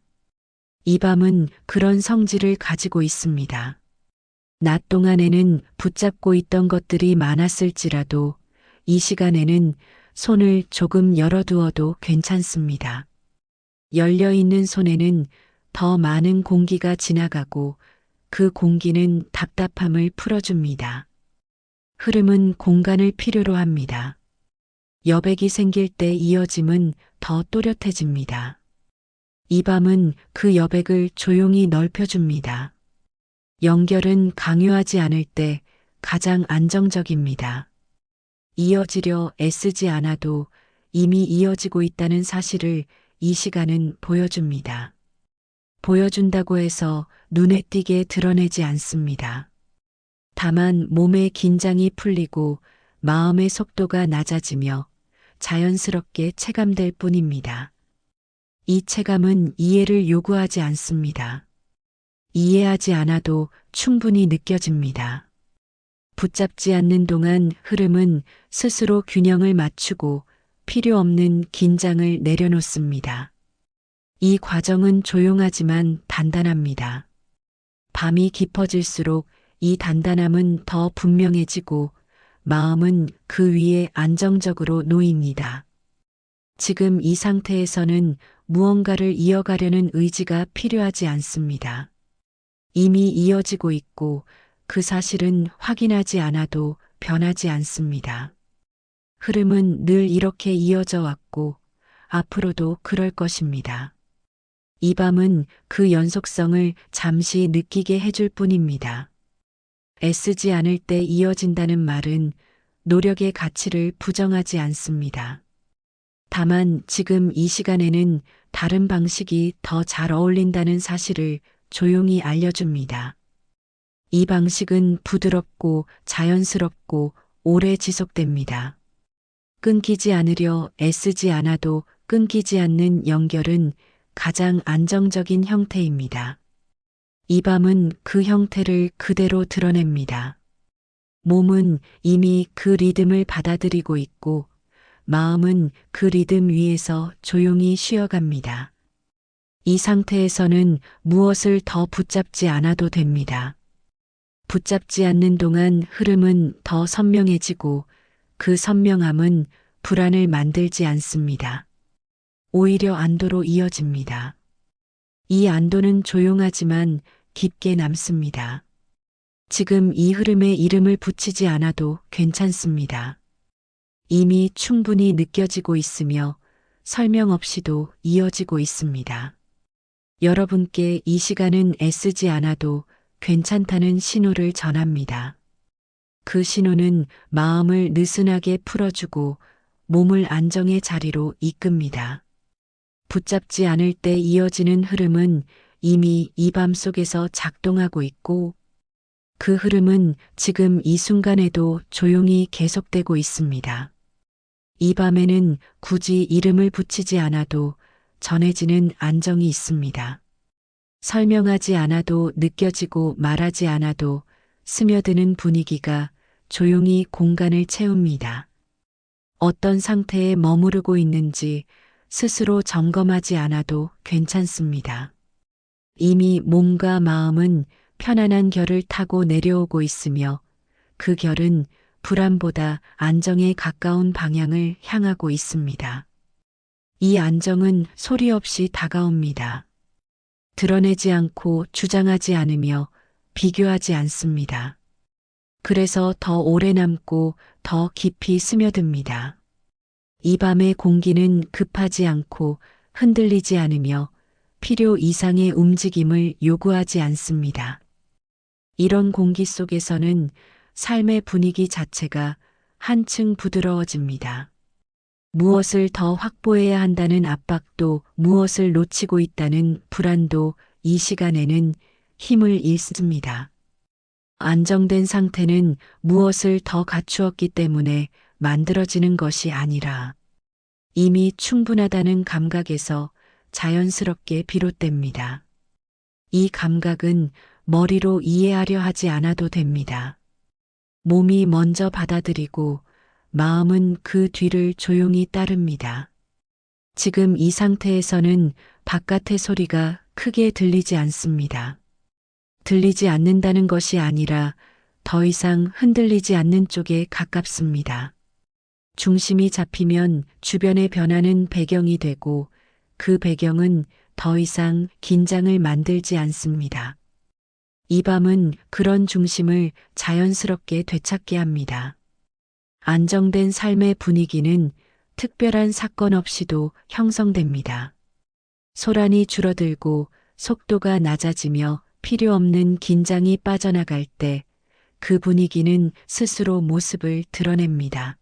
이 밤은 그런 성질을 가지고 있습니다. 낮 동안에는 붙잡고 있던 것들이 많았을지라도 이 시간에는 손을 조금 열어두어도 괜찮습니다. 열려있는 손에는 더 많은 공기가 지나가고 그 공기는 답답함을 풀어줍니다. 흐름은 공간을 필요로 합니다. 여백이 생길 때 이어짐은 더 또렷해집니다. 이 밤은 그 여백을 조용히 넓혀줍니다. 연결은 강요하지 않을 때 가장 안정적입니다. 이어지려 애쓰지 않아도 이미 이어지고 있다는 사실을 이 시간은 보여줍니다. 보여준다고 해서 눈에 띄게 드러내지 않습니다. 다만 몸의 긴장이 풀리고 마음의 속도가 낮아지며 자연스럽게 체감될 뿐입니다. 이 체감은 이해를 요구하지 않습니다. 이해하지 않아도 충분히 느껴집니다. 붙잡지 않는 동안 흐름은 스스로 균형을 맞추고 필요 없는 긴장을 내려놓습니다. 이 과정은 조용하지만 단단합니다. 밤이 깊어질수록 이 단단함은 더 분명해지고 마음은 그 위에 안정적으로 놓입니다. 지금 이 상태에서는 무언가를 이어가려는 의지가 필요하지 않습니다. 이미 이어지고 있고 그 사실은 확인하지 않아도 변하지 않습니다. 흐름은 늘 이렇게 이어져 왔고 앞으로도 그럴 것입니다. 이 밤은 그 연속성을 잠시 느끼게 해줄 뿐입니다. 애쓰지 않을 때 이어진다는 말은 노력의 가치를 부정하지 않습니다. 다만 지금 이 시간에는 다른 방식이 더 잘 어울린다는 사실을 조용히 알려줍니다. 이 방식은 부드럽고 자연스럽고 오래 지속됩니다. 끊기지 않으려 애쓰지 않아도 끊기지 않는 연결은 가장 안정적인 형태입니다. 이 밤은 그 형태를 그대로 드러냅니다. 몸은 이미 그 리듬을 받아들이고 있고 마음은 그 리듬 위에서 조용히 쉬어갑니다. 이 상태에서는 무엇을 더 붙잡지 않아도 됩니다. 붙잡지 않는 동안 흐름은 더 선명해지고 그 선명함은 불안을 만들지 않습니다. 오히려 안도로 이어집니다. 이 안도는 조용하지만 깊게 남습니다. 지금 이 흐름에 이름을 붙이지 않아도 괜찮습니다. 이미 충분히 느껴지고 있으며 설명 없이도 이어지고 있습니다. 여러분께 이 시간은 애쓰지 않아도 괜찮다는 신호를 전합니다. 그 신호는 마음을 느슨하게 풀어주고 몸을 안정의 자리로 이끕니다. 붙잡지 않을 때 이어지는 흐름은 이미 이 밤 속에서 작동하고 있고 그 흐름은 지금 이 순간에도 조용히 계속되고 있습니다. 이 밤에는 굳이 이름을 붙이지 않아도 전해지는 안정이 있습니다. 설명하지 않아도 느껴지고 말하지 않아도 스며드는 분위기가 조용히 공간을 채웁니다. 어떤 상태에 머무르고 있는지 스스로 점검하지 않아도 괜찮습니다. 이미 몸과 마음은 편안한 결을 타고 내려오고 있으며 그 결은 불안보다 안정에 가까운 방향을 향하고 있습니다. 이 안정은 소리 없이 다가옵니다. 드러내지 않고 주장하지 않으며 비교하지 않습니다. 그래서 더 오래 남고 더 깊이 스며듭니다. 이 밤의 공기는 급하지 않고 흔들리지 않으며 필요 이상의 움직임을 요구하지 않습니다. 이런 공기 속에서는 삶의 분위기 자체가 한층 부드러워집니다. 무엇을 더 확보해야 한다는 압박도 무엇을 놓치고 있다는 불안도 이 시간에는 힘을 잃습니다. 안정된 상태는 무엇을 더 갖추었기 때문에 만들어지는 것이 아니라 이미 충분하다는 감각에서 자연스럽게 비롯됩니다. 이 감각은 머리로 이해하려 하지 않아도 됩니다. 몸이 먼저 받아들이고 마음은 그 뒤를 조용히 따릅니다. 지금 이 상태에서는 바깥의 소리가 크게 들리지 않습니다. 들리지 않는다는 것이 아니라 더 이상 흔들리지 않는 쪽에 가깝습니다. 중심이 잡히면 주변의 변화는 배경이 되고 그 배경은 더 이상 긴장을 만들지 않습니다. 이 밤은 그런 중심을 자연스럽게 되찾게 합니다. 안정된 삶의 분위기는 특별한 사건 없이도 형성됩니다. 소란이 줄어들고 속도가 낮아지며 필요 없는 긴장이 빠져나갈 때 그 분위기는 스스로 모습을 드러냅니다.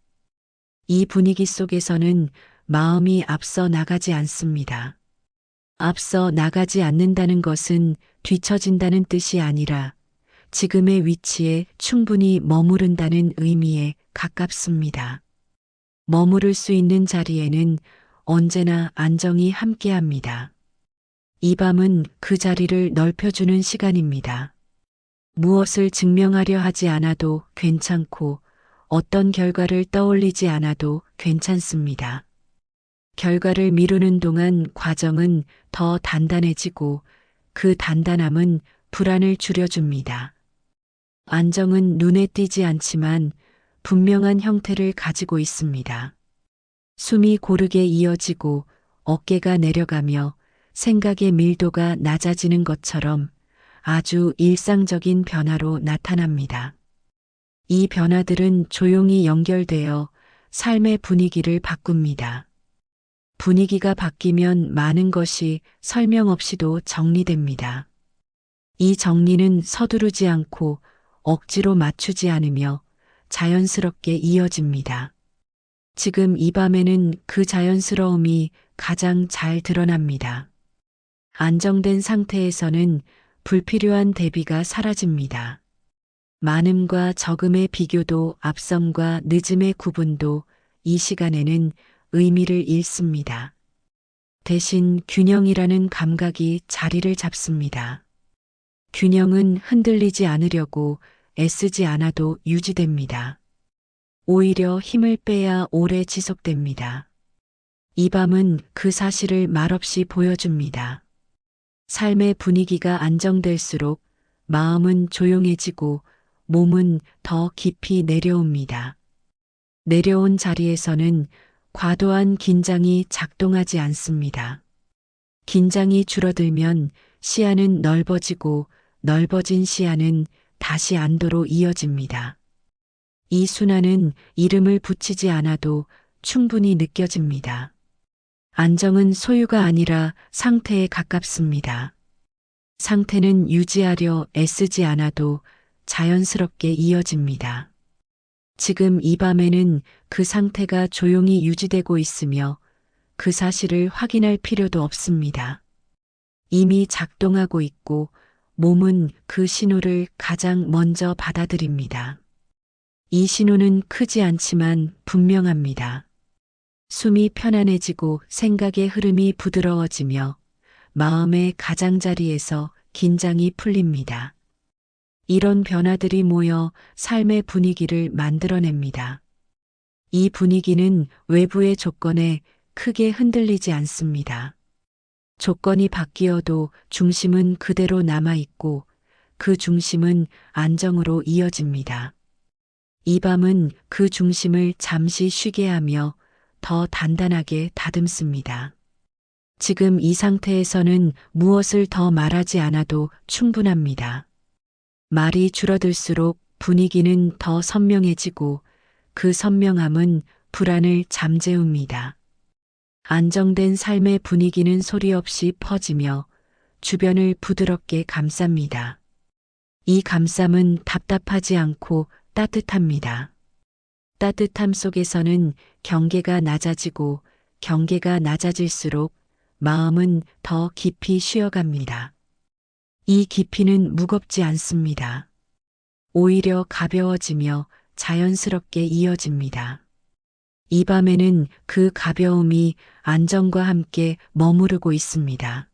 이 분위기 속에서는 마음이 앞서 나가지 않습니다. 앞서 나가지 않는다는 것은 뒤처진다는 뜻이 아니라 지금의 위치에 충분히 머무른다는 의미에 가깝습니다. 머무를 수 있는 자리에는 언제나 안정이 함께합니다. 이 밤은 그 자리를 넓혀주는 시간입니다. 무엇을 증명하려 하지 않아도 괜찮고 어떤 결과를 떠올리지 않아도 괜찮습니다. 결과를 미루는 동안 과정은 더 단단해지고 그 단단함은 불안을 줄여줍니다. 안정은 눈에 띄지 않지만 분명한 형태를 가지고 있습니다. 숨이 고르게 이어지고 어깨가 내려가며 생각의 밀도가 낮아지는 것처럼 아주 일상적인 변화로 나타납니다. 이 변화들은 조용히 연결되어 삶의 분위기를 바꿉니다. 분위기가 바뀌면 많은 것이 설명 없이도 정리됩니다. 이 정리는 서두르지 않고 억지로 맞추지 않으며 자연스럽게 이어집니다. 지금 이 밤에는 그 자연스러움이 가장 잘 드러납니다. 안정된 상태에서는 불필요한 대비가 사라집니다. 많음과 적음의 비교도 앞섬과 늦음의 구분도 이 시간에는 의미를 잃습니다. 대신 균형이라는 감각이 자리를 잡습니다. 균형은 흔들리지 않으려고 애쓰지 않아도 유지됩니다. 오히려 힘을 빼야 오래 지속됩니다. 이 밤은 그 사실을 말없이 보여줍니다. 삶의 분위기가 안정될수록 마음은 조용해지고 몸은 더 깊이 내려옵니다. 내려온 자리에서는 과도한 긴장이 작동하지 않습니다. 긴장이 줄어들면 시야는 넓어지고 넓어진 시야는 다시 안도로 이어집니다. 이 순환은 이름을 붙이지 않아도 충분히 느껴집니다. 안정은 소유가 아니라 상태에 가깝습니다. 상태는 유지하려 애쓰지 않아도 자연스럽게 이어집니다. 지금 이 밤에는 그 상태가 조용히 유지되고 있으며 그 사실을 확인할 필요도 없습니다. 이미 작동하고 있고 몸은 그 신호를 가장 먼저 받아들입니다. 이 신호는 크지 않지만 분명합니다. 숨이 편안해지고 생각의 흐름이 부드러워지며 마음의 가장자리에서 긴장이 풀립니다. 이런 변화들이 모여 삶의 분위기를 만들어냅니다. 이 분위기는 외부의 조건에 크게 흔들리지 않습니다. 조건이 바뀌어도 중심은 그대로 남아있고 그 중심은 안정으로 이어집니다. 이 밤은 그 중심을 잠시 쉬게 하며 더 단단하게 다듬습니다. 지금 이 상태에서는 무엇을 더 말하지 않아도 충분합니다. 말이 줄어들수록 분위기는 더 선명해지고 그 선명함은 불안을 잠재웁니다. 안정된 삶의 분위기는 소리 없이 퍼지며 주변을 부드럽게 감쌉니다. 이 감쌈은 답답하지 않고 따뜻합니다. 따뜻함 속에서는 경계가 낮아지고 경계가 낮아질수록 마음은 더 깊이 쉬어갑니다. 이 깊이는 무겁지 않습니다. 오히려 가벼워지며 자연스럽게 이어집니다. 이 밤에는 그 가벼움이 안정과 함께 머무르고 있습니다.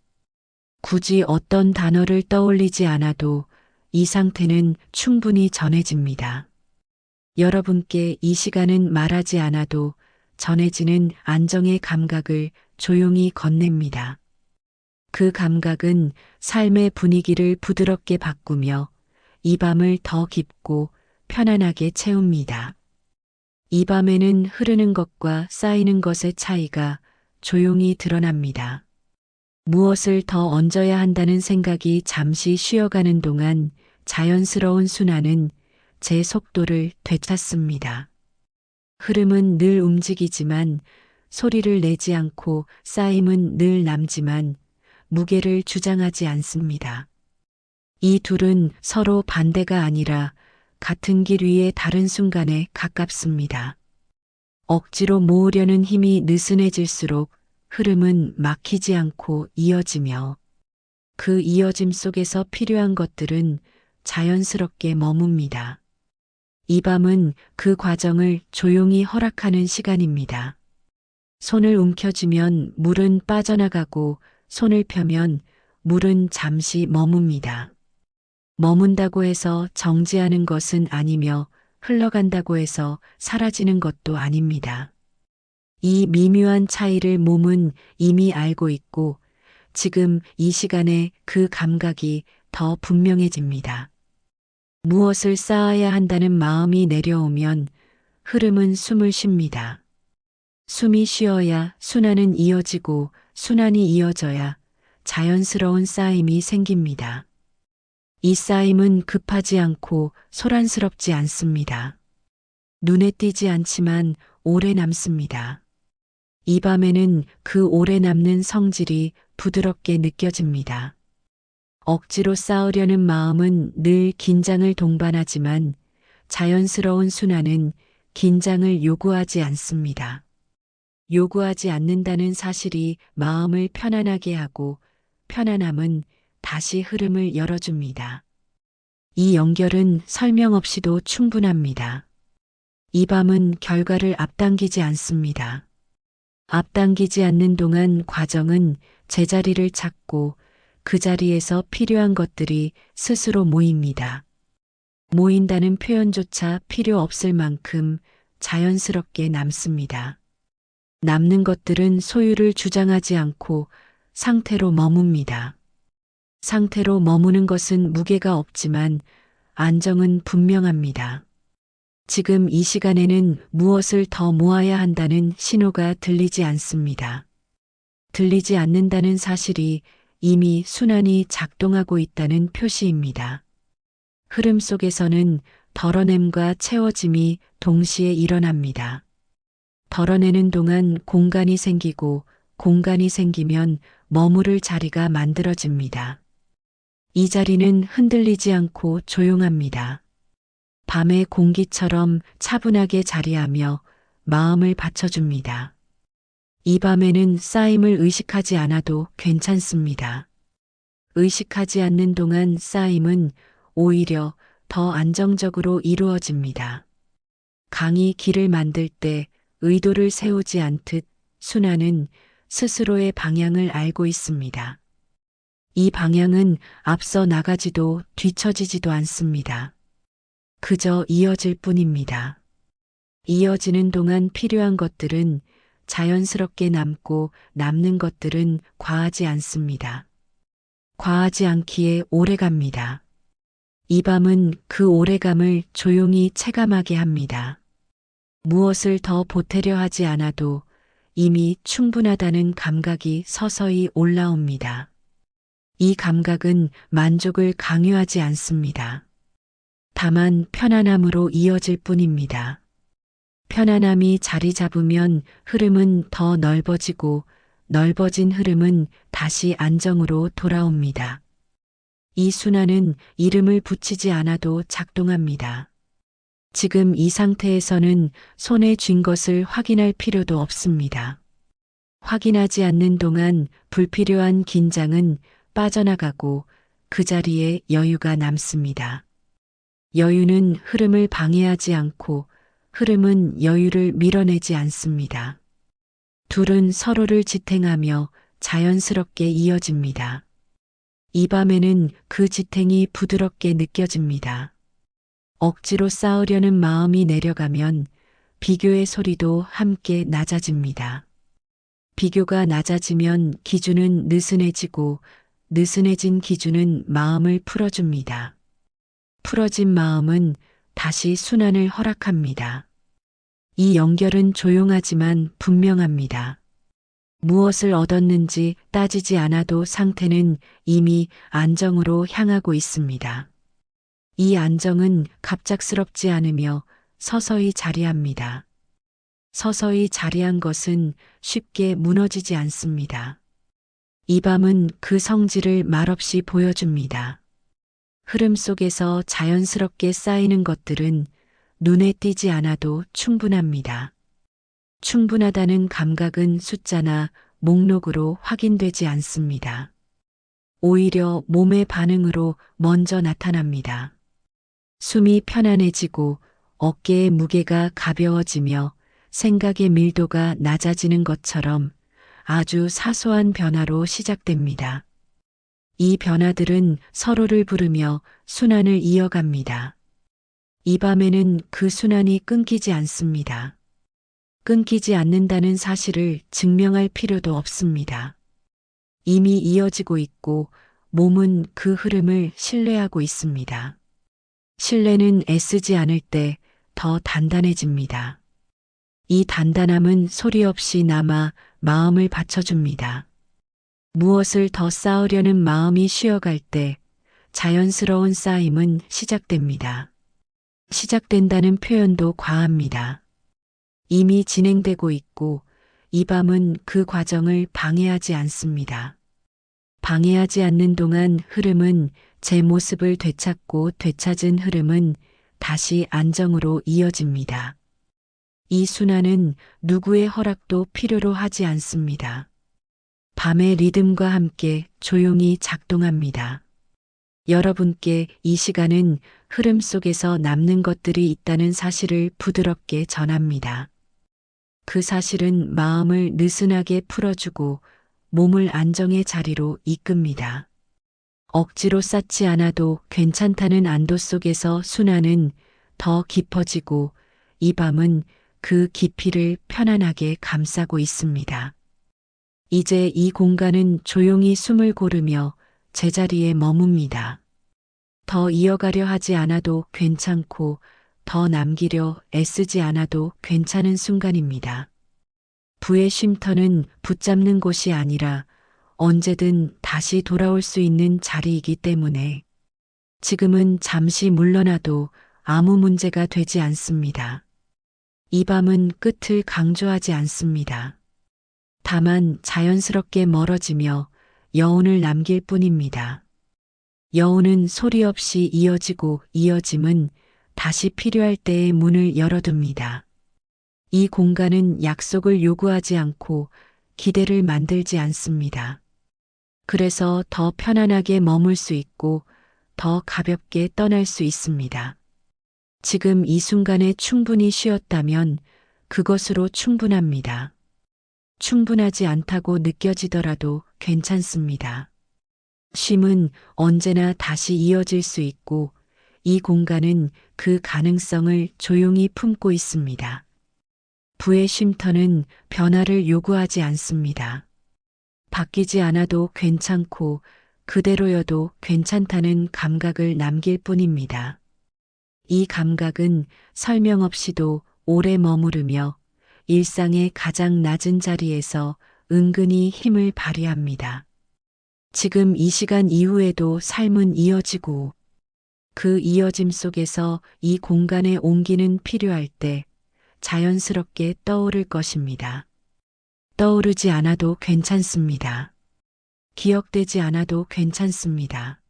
굳이 어떤 단어를 떠올리지 않아도 이 상태는 충분히 전해집니다. 여러분께 이 시간은 말하지 않아도 전해지는 안정의 감각을 조용히 건넵니다. 그 감각은 삶의 분위기를 부드럽게 바꾸며 이 밤을 더 깊고 편안하게 채웁니다. 이 밤에는 흐르는 것과 쌓이는 것의 차이가 조용히 드러납니다. 무엇을 더 얹어야 한다는 생각이 잠시 쉬어가는 동안 자연스러운 순환은 제 속도를 되찾습니다. 흐름은 늘 움직이지만 소리를 내지 않고 쌓임은 늘 남지만 무게를 주장하지 않습니다. 이 둘은 서로 반대가 아니라 같은 길 위의 다른 순간에 가깝습니다. 억지로 모으려는 힘이 느슨해질수록 흐름은 막히지 않고 이어지며 그 이어짐 속에서 필요한 것들은 자연스럽게 머뭅니다. 이 밤은 그 과정을 조용히 허락하는 시간입니다. 손을 움켜쥐면 물은 빠져나가고 손을 펴면 물은 잠시 머뭅니다. 머문다고 해서 정지하는 것은 아니며 흘러간다고 해서 사라지는 것도 아닙니다. 이 미묘한 차이를 몸은 이미 알고 있고 지금 이 시간에 그 감각이 더 분명해집니다. 무엇을 쌓아야 한다는 마음이 내려오면 흐름은 숨을 쉽니다. 숨이 쉬어야 순환은 이어지고 순환이 이어져야 자연스러운 쌓임이 생깁니다. 이 쌓임은 급하지 않고 소란스럽지 않습니다. 눈에 띄지 않지만 오래 남습니다. 이 밤에는 그 오래 남는 성질이 부드럽게 느껴집니다. 억지로 싸우려는 마음은 늘 긴장을 동반하지만 자연스러운 순환은 긴장을 요구하지 않습니다. 요구하지 않는다는 사실이 마음을 편안하게 하고 편안함은 다시 흐름을 열어줍니다. 이 연결은 설명 없이도 충분합니다. 이 밤은 결과를 앞당기지 않습니다. 앞당기지 않는 동안 과정은 제자리를 찾고 그 자리에서 필요한 것들이 스스로 모입니다. 모인다는 표현조차 필요 없을 만큼 자연스럽게 남습니다. 남는 것들은 소유를 주장하지 않고 상태로 머뭅니다. 상태로 머무는 것은 무게가 없지만 안정은 분명합니다. 지금 이 시간에는 무엇을 더 모아야 한다는 신호가 들리지 않습니다. 들리지 않는다는 사실이 이미 순환이 작동하고 있다는 표시입니다. 흐름 속에서는 덜어냄과 채워짐이 동시에 일어납니다. 덜어내는 동안 공간이 생기고 공간이 생기면 머무를 자리가 만들어집니다. 이 자리는 흔들리지 않고 조용합니다. 밤의 공기처럼 차분하게 자리하며 마음을 받쳐줍니다. 이 밤에는 쌓임을 의식하지 않아도 괜찮습니다. 의식하지 않는 동안 쌓임은 오히려 더 안정적으로 이루어집니다. 강이 길을 만들 때 의도를 세우지 않듯 순환은 스스로의 방향을 알고 있습니다. 이 방향은 앞서 나가지도 뒤처지지도 않습니다. 그저 이어질 뿐입니다. 이어지는 동안 필요한 것들은 자연스럽게 남고 남는 것들은 과하지 않습니다. 과하지 않기에 오래갑니다. 이 밤은 그 오래감을 조용히 체감하게 합니다. 무엇을 더 보태려 하지 않아도 이미 충분하다는 감각이 서서히 올라옵니다. 이 감각은 만족을 강요하지 않습니다. 다만 편안함으로 이어질 뿐입니다. 편안함이 자리 잡으면 흐름은 더 넓어지고 넓어진 흐름은 다시 안정으로 돌아옵니다. 이 순환은 이름을 붙이지 않아도 작동합니다. 지금 이 상태에서는 손에 쥔 것을 확인할 필요도 없습니다. 확인하지 않는 동안 불필요한 긴장은 빠져나가고 그 자리에 여유가 남습니다. 여유는 흐름을 방해하지 않고 흐름은 여유를 밀어내지 않습니다. 둘은 서로를 지탱하며 자연스럽게 이어집니다. 이 밤에는 그 지탱이 부드럽게 느껴집니다. 억지로 싸우려는 마음이 내려가면 비교의 소리도 함께 낮아집니다. 비교가 낮아지면 기준은 느슨해지고 느슨해진 기준은 마음을 풀어줍니다. 풀어진 마음은 다시 순환을 허락합니다. 이 연결은 조용하지만 분명합니다. 무엇을 얻었는지 따지지 않아도 상태는 이미 안정으로 향하고 있습니다. 이 안정은 갑작스럽지 않으며 서서히 자리합니다. 서서히 자리한 것은 쉽게 무너지지 않습니다. 이 밤은 그 성질을 말없이 보여줍니다. 흐름 속에서 자연스럽게 쌓이는 것들은 눈에 띄지 않아도 충분합니다. 충분하다는 감각은 숫자나 목록으로 확인되지 않습니다. 오히려 몸의 반응으로 먼저 나타납니다. 숨이 편안해지고 어깨의 무게가 가벼워지며 생각의 밀도가 낮아지는 것처럼 아주 사소한 변화로 시작됩니다. 이 변화들은 서로를 부르며 순환을 이어갑니다. 이 밤에는 그 순환이 끊기지 않습니다. 끊기지 않는다는 사실을 증명할 필요도 없습니다. 이미 이어지고 있고 몸은 그 흐름을 신뢰하고 있습니다. 신뢰는 애쓰지 않을 때 더 단단해집니다. 이 단단함은 소리 없이 남아 마음을 받쳐줍니다. 무엇을 더 쌓으려는 마음이 쉬어갈 때 자연스러운 쌓임은 시작됩니다. 시작된다는 표현도 과합니다. 이미 진행되고 있고 이 밤은 그 과정을 방해하지 않습니다. 방해하지 않는 동안 흐름은 제 모습을 되찾고 되찾은 흐름은 다시 안정으로 이어집니다. 이 순환은 누구의 허락도 필요로 하지 않습니다. 밤의 리듬과 함께 조용히 작동합니다. 여러분께 이 시간은 흐름 속에서 남는 것들이 있다는 사실을 부드럽게 전합니다. 그 사실은 마음을 느슨하게 풀어주고 몸을 안정의 자리로 이끕니다. 억지로 쌓지 않아도 괜찮다는 안도 속에서 순환은 더 깊어지고 이 밤은 그 깊이를 편안하게 감싸고 있습니다. 이제 이 공간은 조용히 숨을 고르며 제자리에 머뭅니다. 더 이어가려 하지 않아도 괜찮고 더 남기려 애쓰지 않아도 괜찮은 순간입니다. 부의 쉼터는 붙잡는 곳이 아니라 언제든 다시 돌아올 수 있는 자리이기 때문에 지금은 잠시 물러나도 아무 문제가 되지 않습니다. 이 밤은 끝을 강조하지 않습니다. 다만 자연스럽게 멀어지며 여운을 남길 뿐입니다. 여운은 소리 없이 이어지고 이어짐은 다시 필요할 때의 문을 열어둡니다. 이 공간은 약속을 요구하지 않고 기대를 만들지 않습니다. 그래서 더 편안하게 머물 수 있고 더 가볍게 떠날 수 있습니다. 지금 이 순간에 충분히 쉬었다면 그것으로 충분합니다. 충분하지 않다고 느껴지더라도 괜찮습니다. 쉼은 언제나 다시 이어질 수 있고 이 공간은 그 가능성을 조용히 품고 있습니다. 부의 쉼터는 변화를 요구하지 않습니다. 바뀌지 않아도 괜찮고 그대로여도 괜찮다는 감각을 남길 뿐입니다. 이 감각은 설명 없이도 오래 머무르며 일상의 가장 낮은 자리에서 은근히 힘을 발휘합니다. 지금 이 시간 이후에도 삶은 이어지고 그 이어짐 속에서 이 공간의 온기는 필요할 때 자연스럽게 떠오를 것입니다. 떠오르지 않아도 괜찮습니다. 기억되지 않아도 괜찮습니다.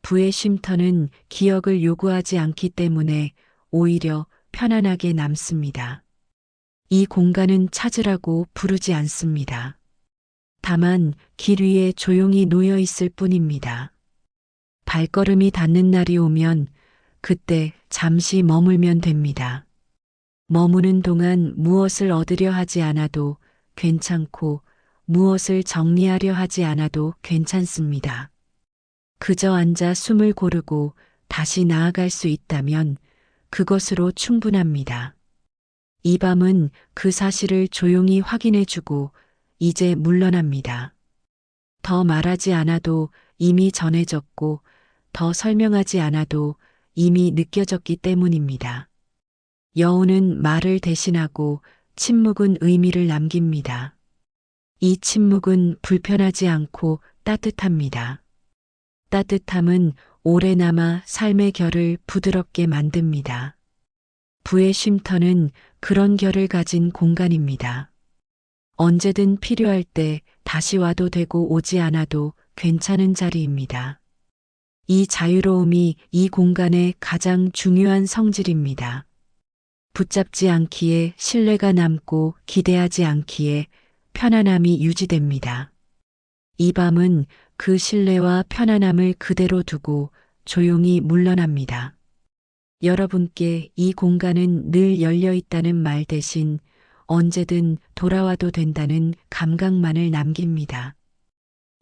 부의 쉼터는 기억을 요구하지 않기 때문에 오히려 편안하게 남습니다. 이 공간은 찾으라고 부르지 않습니다. 다만 길 위에 조용히 놓여 있을 뿐입니다. 발걸음이 닿는 날이 오면 그때 잠시 머물면 됩니다. 머무는 동안 무엇을 얻으려 하지 않아도 괜찮고 무엇을 정리하려 하지 않아도 괜찮습니다. 그저 앉아 숨을 고르고 다시 나아갈 수 있다면 그것으로 충분합니다. 이 밤은 그 사실을 조용히 확인해주고 이제 물러납니다. 더 말하지 않아도 이미 전해졌고 더 설명하지 않아도 이미 느껴졌기 때문입니다. 여운은 말을 대신하고 침묵은 의미를 남깁니다. 이 침묵은 불편하지 않고 따뜻합니다. 따뜻함은 오래 남아 삶의 결을 부드럽게 만듭니다. 부의 쉼터는 그런 결을 가진 공간입니다. 언제든 필요할 때 다시 와도 되고 오지 않아도 괜찮은 자리입니다. 이 자유로움이 이 공간의 가장 중요한 성질입니다. 붙잡지 않기에 신뢰가 남고 기대하지 않기에 편안함이 유지됩니다. 이 밤은 그 신뢰와 편안함을 그대로 두고 조용히 물러납니다. 여러분께 이 공간은 늘 열려 있다는 말 대신 언제든 돌아와도 된다는 감각만을 남깁니다.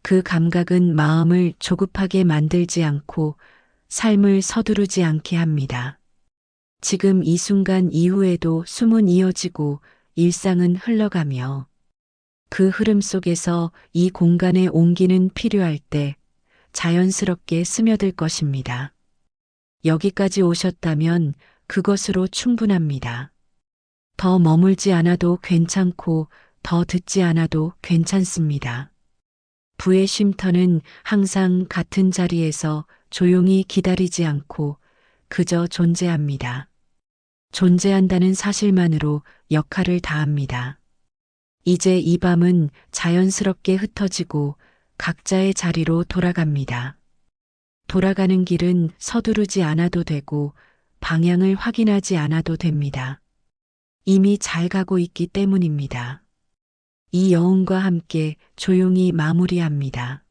그 감각은 마음을 조급하게 만들지 않고 삶을 서두르지 않게 합니다. 지금 이 순간 이후에도 숨은 이어지고 일상은 흘러가며 그 흐름 속에서 이 공간의 온기는 필요할 때 자연스럽게 스며들 것입니다. 여기까지 오셨다면 그것으로 충분합니다. 더 머물지 않아도 괜찮고 더 듣지 않아도 괜찮습니다. 부의 쉼터는 항상 같은 자리에서 조용히 기다리지 않고 그저 존재합니다. 존재한다는 사실만으로 역할을 다합니다. 이제 이 밤은 자연스럽게 흩어지고 각자의 자리로 돌아갑니다. 돌아가는 길은 서두르지 않아도 되고 방향을 확인하지 않아도 됩니다. 이미 잘 가고 있기 때문입니다. 이 여운과 함께 조용히 마무리합니다.